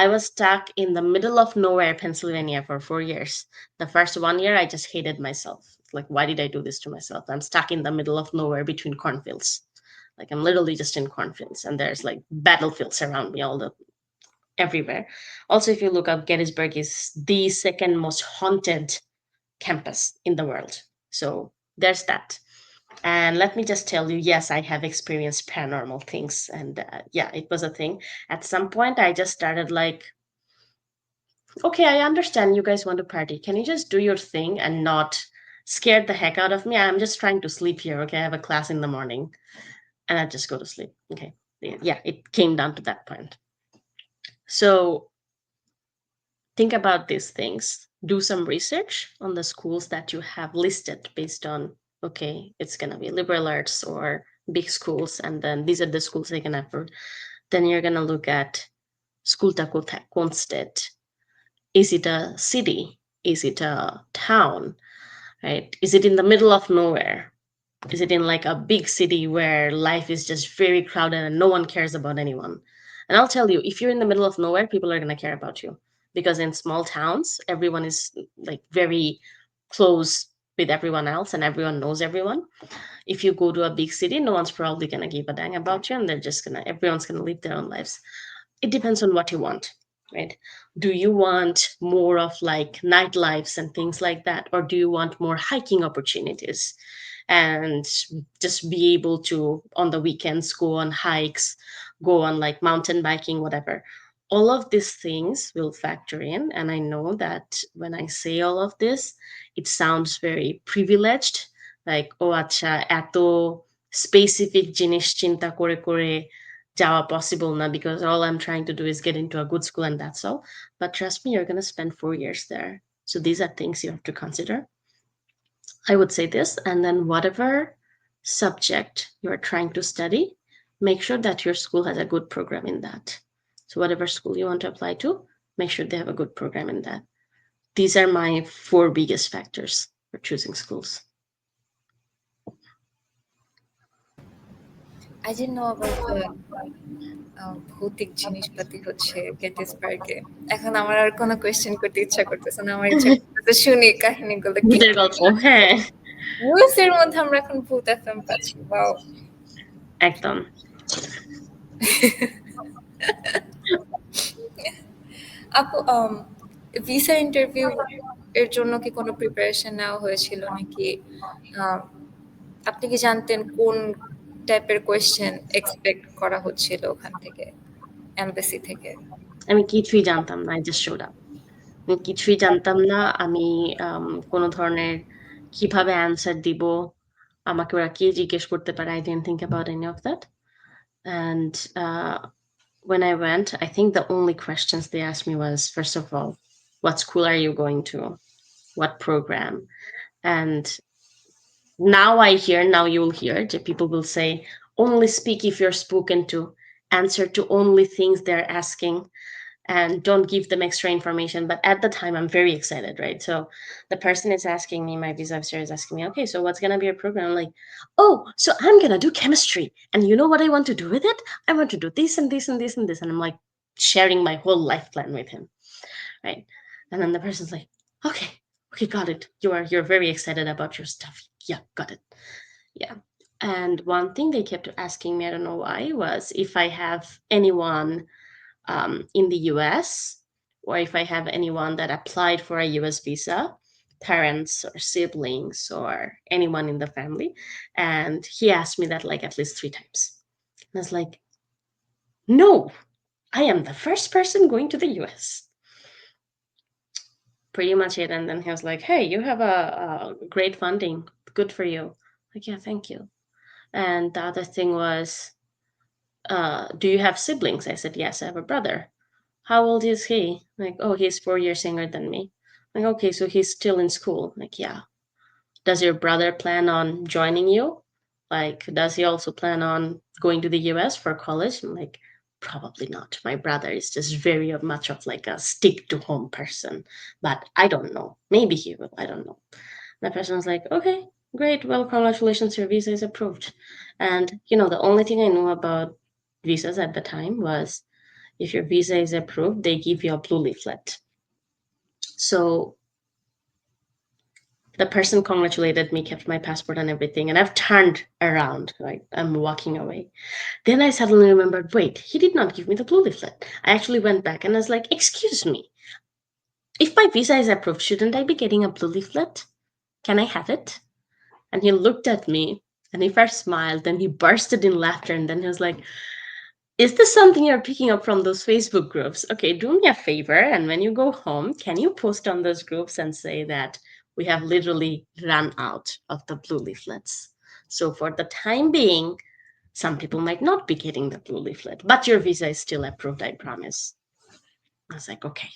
I was stuck in the middle of nowhere, Pennsylvania for 4 years. The first 1 year, I just hated myself. Like, why did I do this to myself? I'm stuck in the middle of nowhere between cornfields. Like, I'm literally just in cornfields, and there's like battlefields around me all the everywhere. Also, if you look up, Gettysburg is the second most haunted campus in the world. So there's that. And let me just tell you, yes, I have experienced paranormal things. And yeah, it was a thing. At some point, I just started like, okay, I understand you guys want to party. Can you just do your thing and not scare the heck out of me? I'm just trying to sleep here. Okay, I have a class in the morning and I just go to sleep. Okay. Yeah, it came down to that point. So think about these things. Do some research on the schools that you have listed based on, okay, it's going to be liberal arts or big schools, and then these are the schools they can afford. Then you're going to look at skulta কোন state. Is it a city? Is it a town? Right? Is it in the middle of nowhere? Is it in like a big city where life is just very crowded and no one cares about anyone? And I'll tell you, if you're in the middle of nowhere, people are going to care about you, because in small towns, everyone is like very close with everyone else and everyone knows everyone. If you go to a big city, no one's probably going to give a dang about you, and everyone's going to live their own lives. It depends on what you want, right? Do you want more of like nightlives and things like that, or do you want more hiking opportunities and just be able to on the weekends go on hikes, go on like mountain biking, whatever? All of these things will factor in, and I know that when I say all of this, it sounds very privileged, like oh acha eto specific জিনিস চিন্তা করে যাওয়া possible না, because all I'm trying to do is get into a good school and that's all. But trust me, you're going to spend 4 years there. So these are things you have to consider. I would say this, and then whatever subject you're trying to study, make sure that your school has a good program in that. So whatever school you want to apply to, make sure they have a good program in that. These are my four biggest factors for choosing schools. I didn't know about the ভৌতিক জিনিসপাতি হচ্ছে গেটিসবার্গে। এখন আমার আর কোনো question করতে ইচ্ছা করতেছে না, আমার ইচ্ছা করতেছে শুনি কাহিনীগুলো কি। ভূতের গল্প, হ্যাঁ ভয়েসের মধ্যে আমরা এখন ভূত এফএম পাচ্ছি, ওয়াও। একদম। আপু ভিসা ইন্টারভিউ এর জন্য কি কোনো প্রিপারেশন নেওয়া হয়েছিল নাকি? আপনি কি জানতেন কোন টাইপের কোয়েশ্চেন এক্সপেক্ট করা হচ্ছিল ওখান থেকে, এমবাসি থেকে? আমি কিছুই জানতাম না, আই জাস্ট শোড আপ। আমি কিছুই জানতাম না। আমি কোনো ধরনের কিভাবে অ্যান্সার দিব, আমাকে ওরা কি জিজ্ঞেস করতে পারে, I didn't think about any of that. And when I went, I think the only questions they asked me was, first of all, what school are you going to? What program? And now I hear, now you'll hear that people will say, only speak if you're spoken to, answer to only things they're asking. and don't give them extra information. But at the time, I'm very excited, right? So the person is asking me, my visa officer is asking me, okay, so what's going to be your program? I'm like, oh, so I'm going to do chemistry. And you know what I want to do with it? I want to do this and this and this and this. And I'm like sharing my whole life plan with him, right? And then the person's like, okay, okay, got it. You're very excited about your stuff. Yeah, got it. Yeah. And one thing they kept asking me, I don't know why, was if I have anyone in the US, or if I have anyone that applied for a US visa, parents or siblings or anyone in the family. And he asked me that like at least 3 times. And I was like, no, I am the first person going to the US. Pretty much it. And then he was like, hey, you have a great funding. Good for you. Like, yeah, thank you. And the other thing was, do you have siblings? I said, yes, I have a brother. How old is he? Like, oh, he's 4 years younger than me. Like, okay, so he's still in school. Like, yeah. Does your brother plan on joining you? Like, does he also plan on going to the US for college? I'm like, probably not. My brother is just very much of like a stick to home person. But I don't know. Maybe he will. I don't know. That person was like, okay, great. Well, congratulations, your visa is approved. And, the only thing I knew about visas at the time was if your visa is approved, they give you a blue leaflet. So the person congratulated me, kept my passport and everything, and I've turned around, like I'm walking away. Then I suddenly remembered, wait, he did not give me the blue leaflet. I actually went back and I was like, excuse me, if my visa is approved, shouldn't I be getting a blue leaflet? Can I have it? And he looked at me and he first smiled, then he bursted in laughter, and then he was like, is this something you're picking up from those Facebook groups? Okay, do me a favor. And when you go home, can you post on those groups and say that we have literally run out of the blue leaflets? So for the time being, some people might not be getting the blue leaflet, but your visa is still approved, I promise. I was like, okay.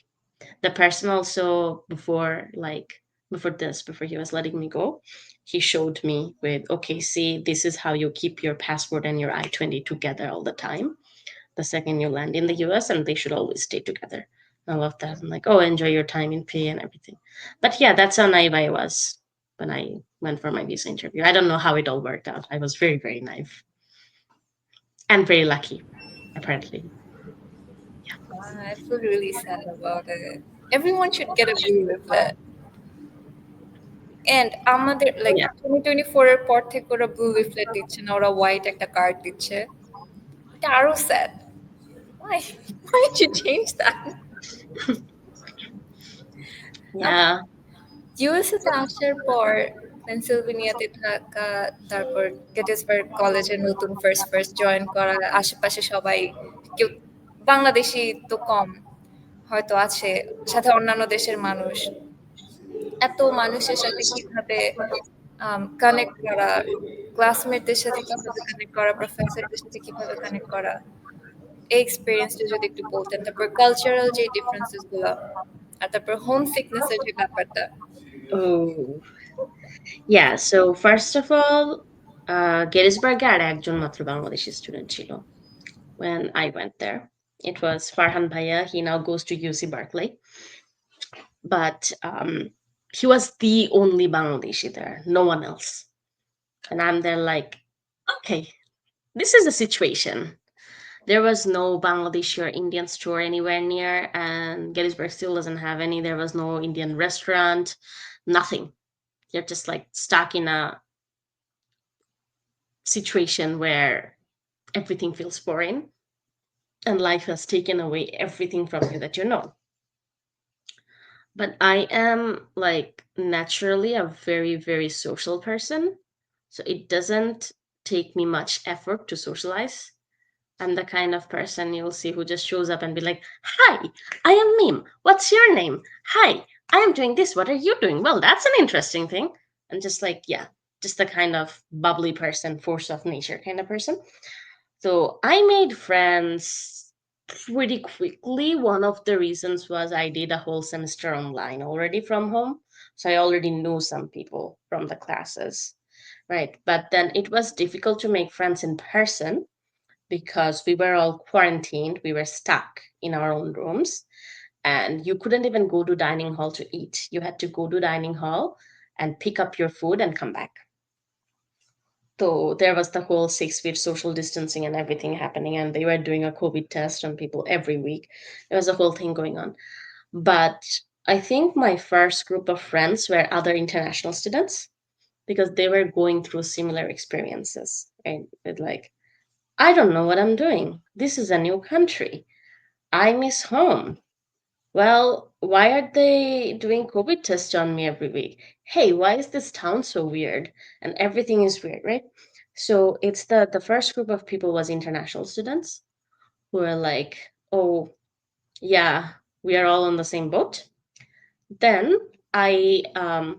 The person also before he was letting me go, he showed me with, okay, see, this is how you keep your passport and your I-20 together all the time the second you land in the US, and they should always stay together. I love that. I'm like, oh, enjoy your time in PA and everything. But yeah, that's how naive I was when I went for my visa interview. I don't know how it all worked out. I was very, very naive and very lucky, apparently. I feel really sad about it. Everyone should get a blue leaflet. And আমাদের Oh, like yeah. 2024 এর পর থেকে ওরা blue leaflet দিচ্ছে না, ওরা white একটা card দিচ্ছে। এটা আরো sad. Why? Why did you change that? Yeah. USA তে আসার পর পেনসিলভেনিয়াতে থাকা, তারপর গেটিসবার্গ কলেজে নতুন ফার্স্ট ফার্স্ট জয়েন করা, আশেপাশে সবাই কেউ বাংলাদেশি তো কম হয়তো আছে, সাথে অন্যান্য দেশের মানুষ। এত মানুষের সাথে কিভাবে কানেক্ট করা, ক্লাসমেটদের সাথে কিভাবে কানেক্ট করা, প্রফেসরদের সাথে কিভাবে কানেক্ট করা, এই এক্সপেরিয়েন্সটা যদি একটু বলতেন। তারপর কালচারাল যে ডিফারেন্সেস গুলো, আর তারপর হোম সিকনেস এর যে ব্যাপারটা। Oh, yeah. So first of all, গেটিসবার্গে আর একজন মাত্র বাংলাদেশি স্টুডেন্ট ছিল when I went there. It was Farhan Bhaiya. He now goes to UC Berkeley. But he was the only Bangladeshi there, no one else. And I'm there like, okay, this is the situation. There was no Bangladeshi or Indian store anywhere near, and Gettysburg still doesn't have any. There was no Indian restaurant, nothing. You're just like stuck in a situation where everything feels foreign and life has taken away everything from you that you know. But I am like naturally a very, very social person. So it doesn't take me much effort to socialize. I'm the kind of person you'll see who just shows up and be like, hi, I am Meem. What's your name? Hi, I am doing this. What are you doing? Well, that's an interesting thing. And just like, yeah, just the kind of bubbly person, force of nature kind of person. So I made friends pretty quickly. One of the reasons was I did a whole semester online already from home. So I already knew some people from the classes, right? But then it was difficult to make friends in person because we were all quarantined. We were stuck in our own rooms, and you couldn't even go to dining hall to eat. You had to go to dining hall and pick up your food and come back. So there was the whole 6 feet social distancing and everything happening, and they were doing a COVID test on people every week. There was a whole thing going on. But I think my first group of friends were other international students because they were going through similar experiences, right? With like, I don't know what I'm doing. This is a new country. I miss home. Well, why are they doing COVID tests on me every week? Hey, why is this town so weird? And everything is weird, right? So it's the first group of people was international students who are like, oh yeah, we are all on the same boat. Then I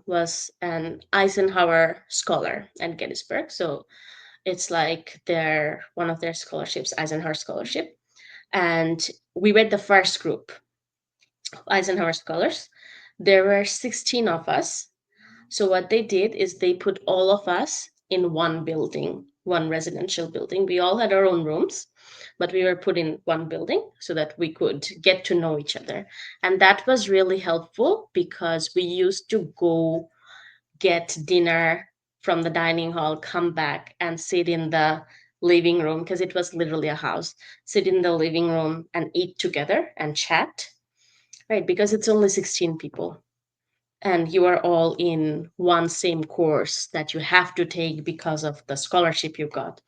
was an Eisenhower scholar at Gettysburg, so it's like their one of their scholarships, Eisenhower scholarship, and we were the first group Eisenhower scholars. There were 16 of us. So what they did is they put all of us in one building, one residential building. We all had our own rooms, but we were put in one building so that we could get to know each other. And that was really helpful because we used to go get dinner from the dining hall, come back and sit in the living room because it was literally a house, sit in the living room and eat together and chat, right? Because it's only 16 people and you are all in one same course that you have to take because of the scholarship you got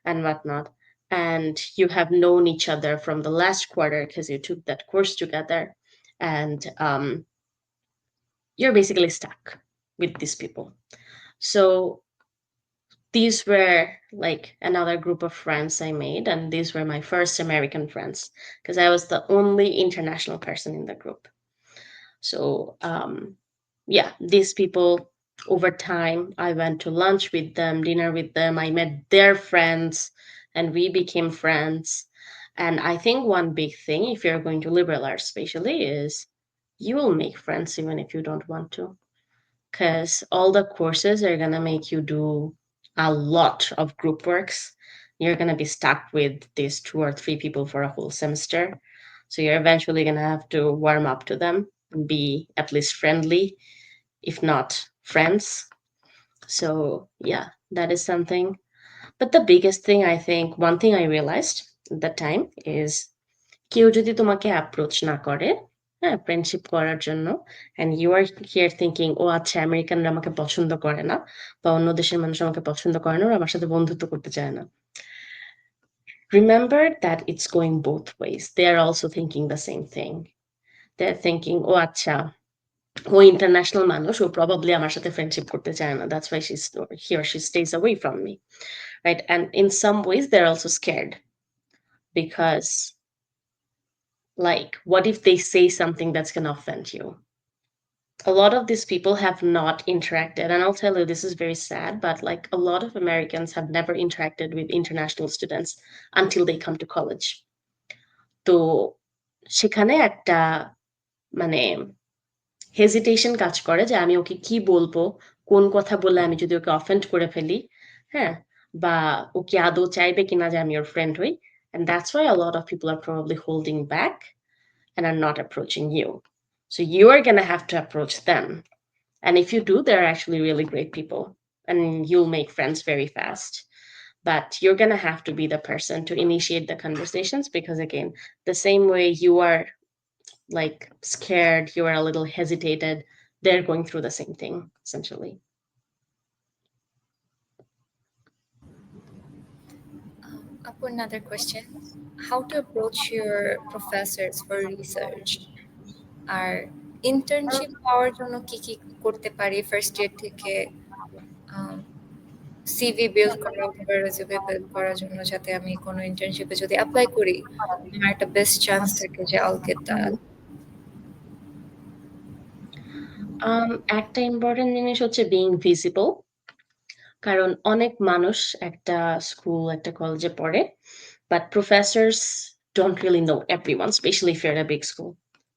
and whatnot. And you have known each other from the last quarter because you took that course together. And you're basically stuck with these people. So these were like another group of friends I made. And these were my first American friends because I was the only international person in the group. So yeah, these people over time, I went to lunch with them, dinner with them. I met their friends, and we became friends. And I think one big thing, if you're going to liberal arts, especially, is you will make friends even if you don't want to, because all the courses are gonna make you do a lot of group works. You're gonna be stuck with these 2 or 3 people for a whole semester. So you're eventually gonna have to warm up to them and be at least friendly, if not friends. So yeah, that is something. But the biggest thing I think, one thing I realized at that time is কেউ যদি তোমাকে approach না করে, হ্যাঁ, friendship করার জন্য, and you are here thinking oh আচ্ছা আমেরিকানরা আমাকে পছন্দ করে না বা অন্য দেশের মানুষ আমাকে পছন্দ করে না, ওরা আমার সাথে বন্ধুত্ব করতে চায় না, remember that it's going both ways. They are also thinking the same thing. They are thinking oh আচ্ছা ও ইন্টারন্যাশনাল মানুষ, ও প্রবাবলি আমার সাথে ফ্রেন্ডশিপ করতে চায় না, that's why he or she stays away from me, right? And in some ways they are also scared because like what if they say something that's going to offend you? A lot of these people have not interacted, and I'll tell you this is very sad, but like a lot of Americans have never interacted with international students until they come to college. তো সেখানে একটা মানে hesitation কাজ করে যে আমি ওকে কি বলবো, কোন কথা বললে আমি যদি ওকে অফেন্ড করে ফেলি, হ্যাঁ, বা ও কি আদৌ চাইবে কিনা যে আমি ওর ফ্রেন্ড হই, and that's why a lot of people are probably holding back and are not approaching you. So you are going to have to approach them. And if you do, they're actually really great people and you'll make friends very fast. But you're going to have to be the person to initiate the conversations because, again, the same way you are like scared, you are a little hesitated, they're going through the same thing, essentially. Another question. How to approach your professors for research? আর internship পাওয়ার জন্য কি কি করতে পারি first year থেকে? CV build করা অথবা রেজিউমে বিল্ড করার জন্য, যাতে আমি কোনো ইন্টার্নশিপে যদি অ্যাপ্লাই করি আমার একটা বেস্ট চান্স থাকে যে আল গেট দ্যাট। একটা ইম্পর্টেন্ট জিনিস হচ্ছে বিং ভিজিবল, কারণ অনেক মানুষ একটা স্কুল একটা কলেজে পড়ে but professors don't really know everyone, especially if you're at a big school.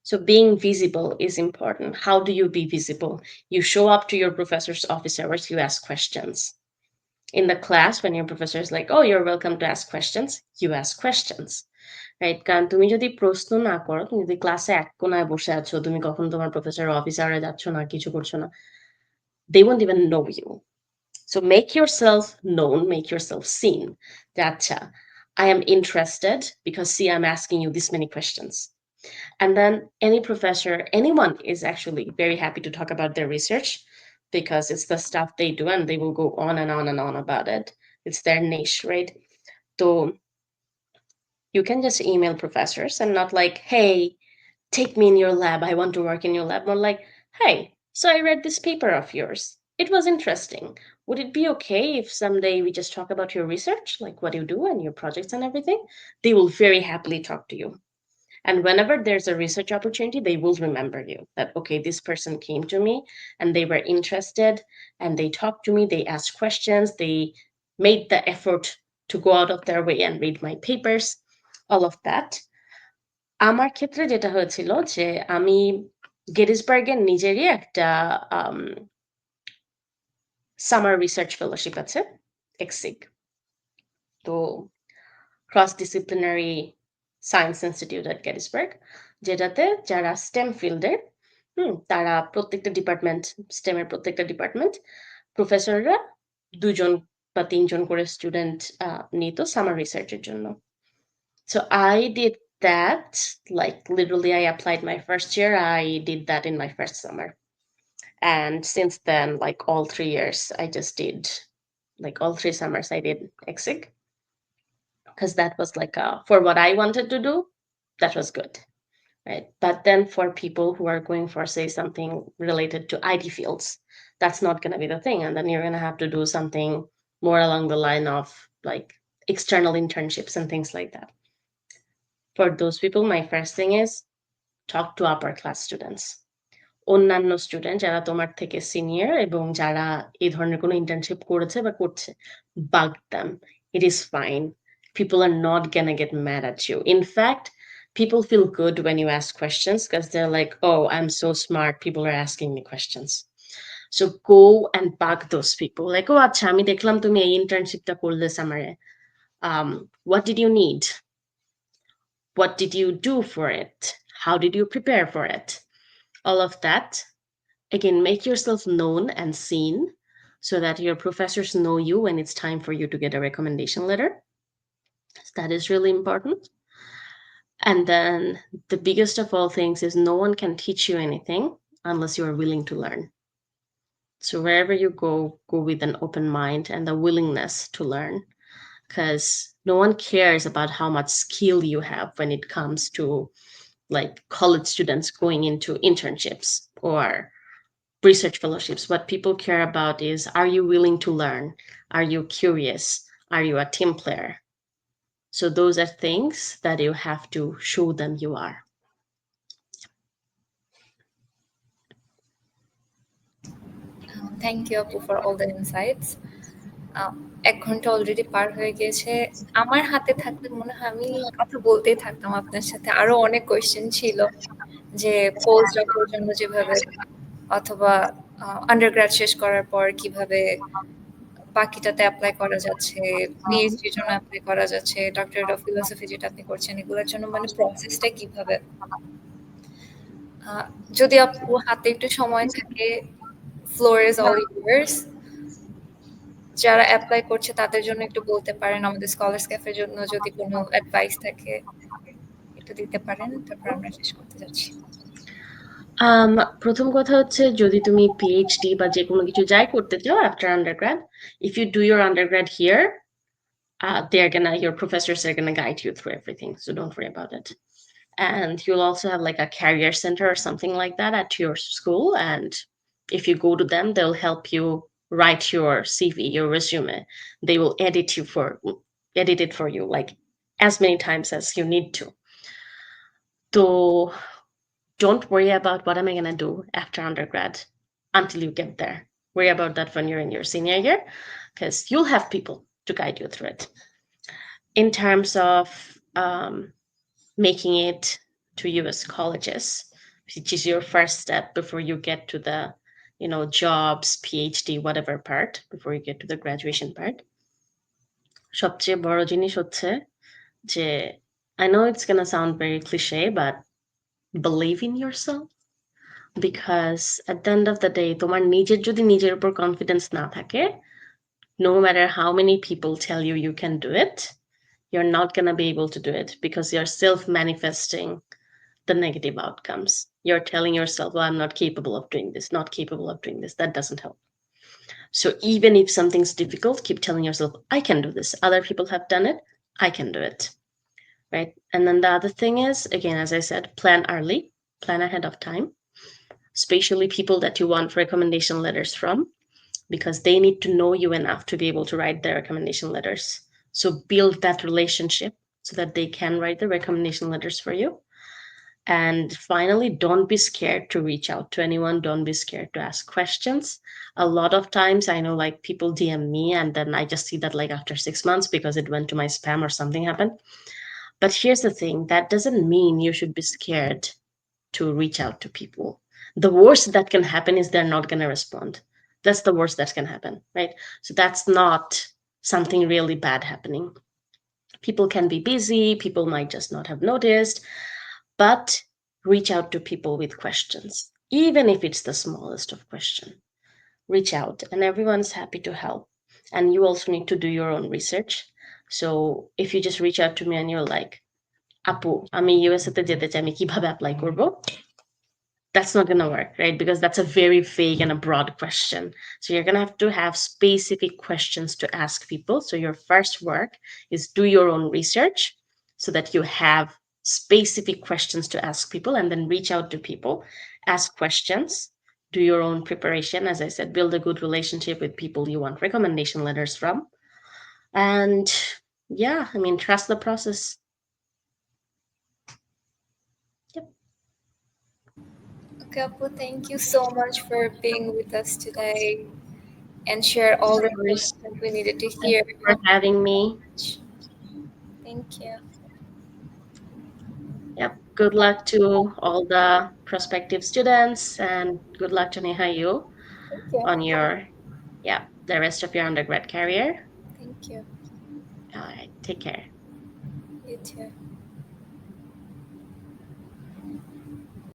So being visible is important. How do you be visible? You show up to your professor's office hours, you ask questions. In the class, when your professor is like, oh, you're welcome to ask questions, you ask questions, right? কারণ তুমি যদি প্রশ্ন না করো, তুমি যদি ক্লাসে এক কোণায় বসে আছো, তুমি কখনো তোমার প্রফেসরের অফিসে আওয়ারে যাচ্ছ না, কিছু করছো না, they won't even know you. So make yourself known, make yourself seen. যে আচ্ছা, I am interested because see, I'm asking you this many questions. And then any professor, anyone is actually very happy to talk about their research because it's the stuff they do and they will go on and on and on about it. It's their niche, right? So you can just email professors and not like, hey, take me in your lab. I want to work in your lab. More like, hey, so I read this paper of yours. It was interesting. Would it be okay if someday we just talk about your research, like what you do and your projects and everything? They will very happily talk to you. And whenever there's a research opportunity, they will remember you that, okay, this person came to me and they were interested and they talked to me, they asked questions, they made the effort to go out of their way and read my papers, all of that. আমার ক্ষেত্রে যেটা হয়েছিল যে আমি গেটিসবার্গের নিজেরই একটা summer research fellowship আছে, এক্সিগ। তো ক্রস ডিসিপ্লিনারি সায়েন্স ইনস্টিটিউট এট গেটিসবার্গ, যেটাতে যারা স্টেম ফিল্ডের, তারা প্রত্যেকটা ডিপার্টমেন্ট, স্টেমের প্রত্যেকটা ডিপার্টমেন্ট প্রফেসররা 2 জন বা 3 জন করে স্টুডেন্ট নিত সামার রিসার্চের জন্য। So I did that, like literally I applied my first year, I did that in my first summer. And since then, like all 3 years, I just did, like all 3 summers I did exig, because that was like for what I wanted to do, that was good, right? But then for people who are going for, say, something related to IT fields, that's not going to be the thing. And then you're going to have to do something more along the line of like external internships and things like that. For those people, my first thing is talk to upper class students. অন্যান্য student যারা তোমার থেকে senior এবং যারা এই ধরনের কোনো internship করেছে বা করছে, bug them. It is fine. People are not gonna get mad at you. In fact, people feel good when you ask questions because they're like, oh, I'm so smart. People are asking me questions. So go and bug those people. Like, oh, acha, আমি দেখলাম তুমি এই ইন্টার্নশিপটা করলে সামারে. What did you need? What did you do for it? How did you prepare for it? All of that. Again, make yourself known and seen so that your professors know you when it's time for you to get a recommendation letter. That is really important. And then the biggest of all things is no one can teach you anything unless you are willing to learn. So wherever you go, go with an open mind and a willingness to learn, because no one cares about how much skill you have when it comes to like college students going into internships or research fellowships. What people care about is, are you willing to learn? Are you curious? Are you a team player? So those are things that you have to show them you are. Thank you আপু for all the insights. 1 ঘন্টা already পার হয়ে গিয়েছে। আমার হাতে থাকলে মনে হয় আমি কথা বলতেই থাকতাম আপনার সাথে। আরো অনেক কোয়েশ্চেন ছিল যে পোস্ট ডকের জন্য যেভাবে অথবা আন্ডারগ্র্যাড শেষ করার পর কিভাবে বাকিটাতে এপ্লাই করা যাচ্ছে, পিএইচডির জন্য এপ্লাই করা যাচ্ছে, ডক্টরেট অফ ফিলোসফি যেটা আপনি করছেন এগুলোর জন্য মানে প্রসেসটা কিভাবে। যদি আপু হাতে একটু সময় থাকে, ফ্লোর ইজ অল ইয়ার্স। যারা এপ্লাই করছে তাদের জন্য একটু বলতে পারেন, আমাদের স্কলার্স ক্যাফের জন্য যদি কোনো অ্যাডভাইস থাকে একটু দিতে পারেন, তারপর আমরা শেষ করতে যাচ্ছি। প্রথম কথা হচ্ছে, যদি তুমি পিএইচডি বা যে কোনো কিছু যাই করতে চাও after undergrad, if you do your undergrad here, your professors are gonna guide you through everything, so don't worry about it. And you'll also have like a career center or something like that at your school, and if you go to them, they'll help you write your CV, your resume. They will edit it for you like as many times as you need to. So don't worry about what am I going to do after undergrad until you get there. Worry about that when you're in your senior year, because you'll have people to guide you through it. In terms of making it to US colleges, which is your first step before you get to the jobs, PhD, whatever part, before you get to the graduation part, সবচেয়ে বড় জিনিস হচ্ছে যে I know it's gonna sound very cliche, but believe in yourself. Because at the end of the day, তোমার নিজের যদি নিজের উপর কনফিডেন্স না থাকে, no matter how many people tell you you can do it, you're not going to be able to do it because you're self manifesting the negative outcomes. You're telling yourself, well, I'm not capable of doing this, not capable of doing this. That doesn't help. So even if something's difficult, keep telling yourself, I can do this. Other people have done it. I can do it. Right. And then the other thing is, again, as I said, plan early, plan ahead of time, especially people that you want recommendation letters from, because they need to know you enough to be able to write their recommendation letters. So build that relationship so that they can write the recommendation letters for you. And finally, don't be scared to reach out to anyone. Don't be scared to ask questions. A lot of times, I know like people DM me, and then I just see that like after 6 months because it went to my spam or something happened. But here's the thing, that doesn't mean you should be scared to reach out to people. The worst that can happen is they're not going to respond. That's the worst that can happen, right? So that's not something really bad happening. People can be busy, people might just not have noticed, but reach out to people with questions, even if it's the smallest of question. Reach out, and everyone's happy to help. And you also need to do your own research. So if you just reach out to me and you're like, আপু আমি USA তে যেতে চাই আমি কিভাবে apply করব, that's not going to work, right? Because that's a very vague and a broad question. So you're going to have specific questions to ask people. So your first work is do your own research so that you have specific questions to ask people, and then reach out to people, ask questions, do your own preparation. As I said, build a good relationship with people you want recommendation letters from. And yeah, I mean, trust the process. Yep. Okay, Apu, thank you so much for being with us today and share all the Of course. information we needed to Thank hear. you for having me. Thank you. Yep. Good luck to all the prospective students, and good luck to Nehayu Thank you. on your, yeah, the rest of your undergrad career. Thank you. All right. Take care. You too.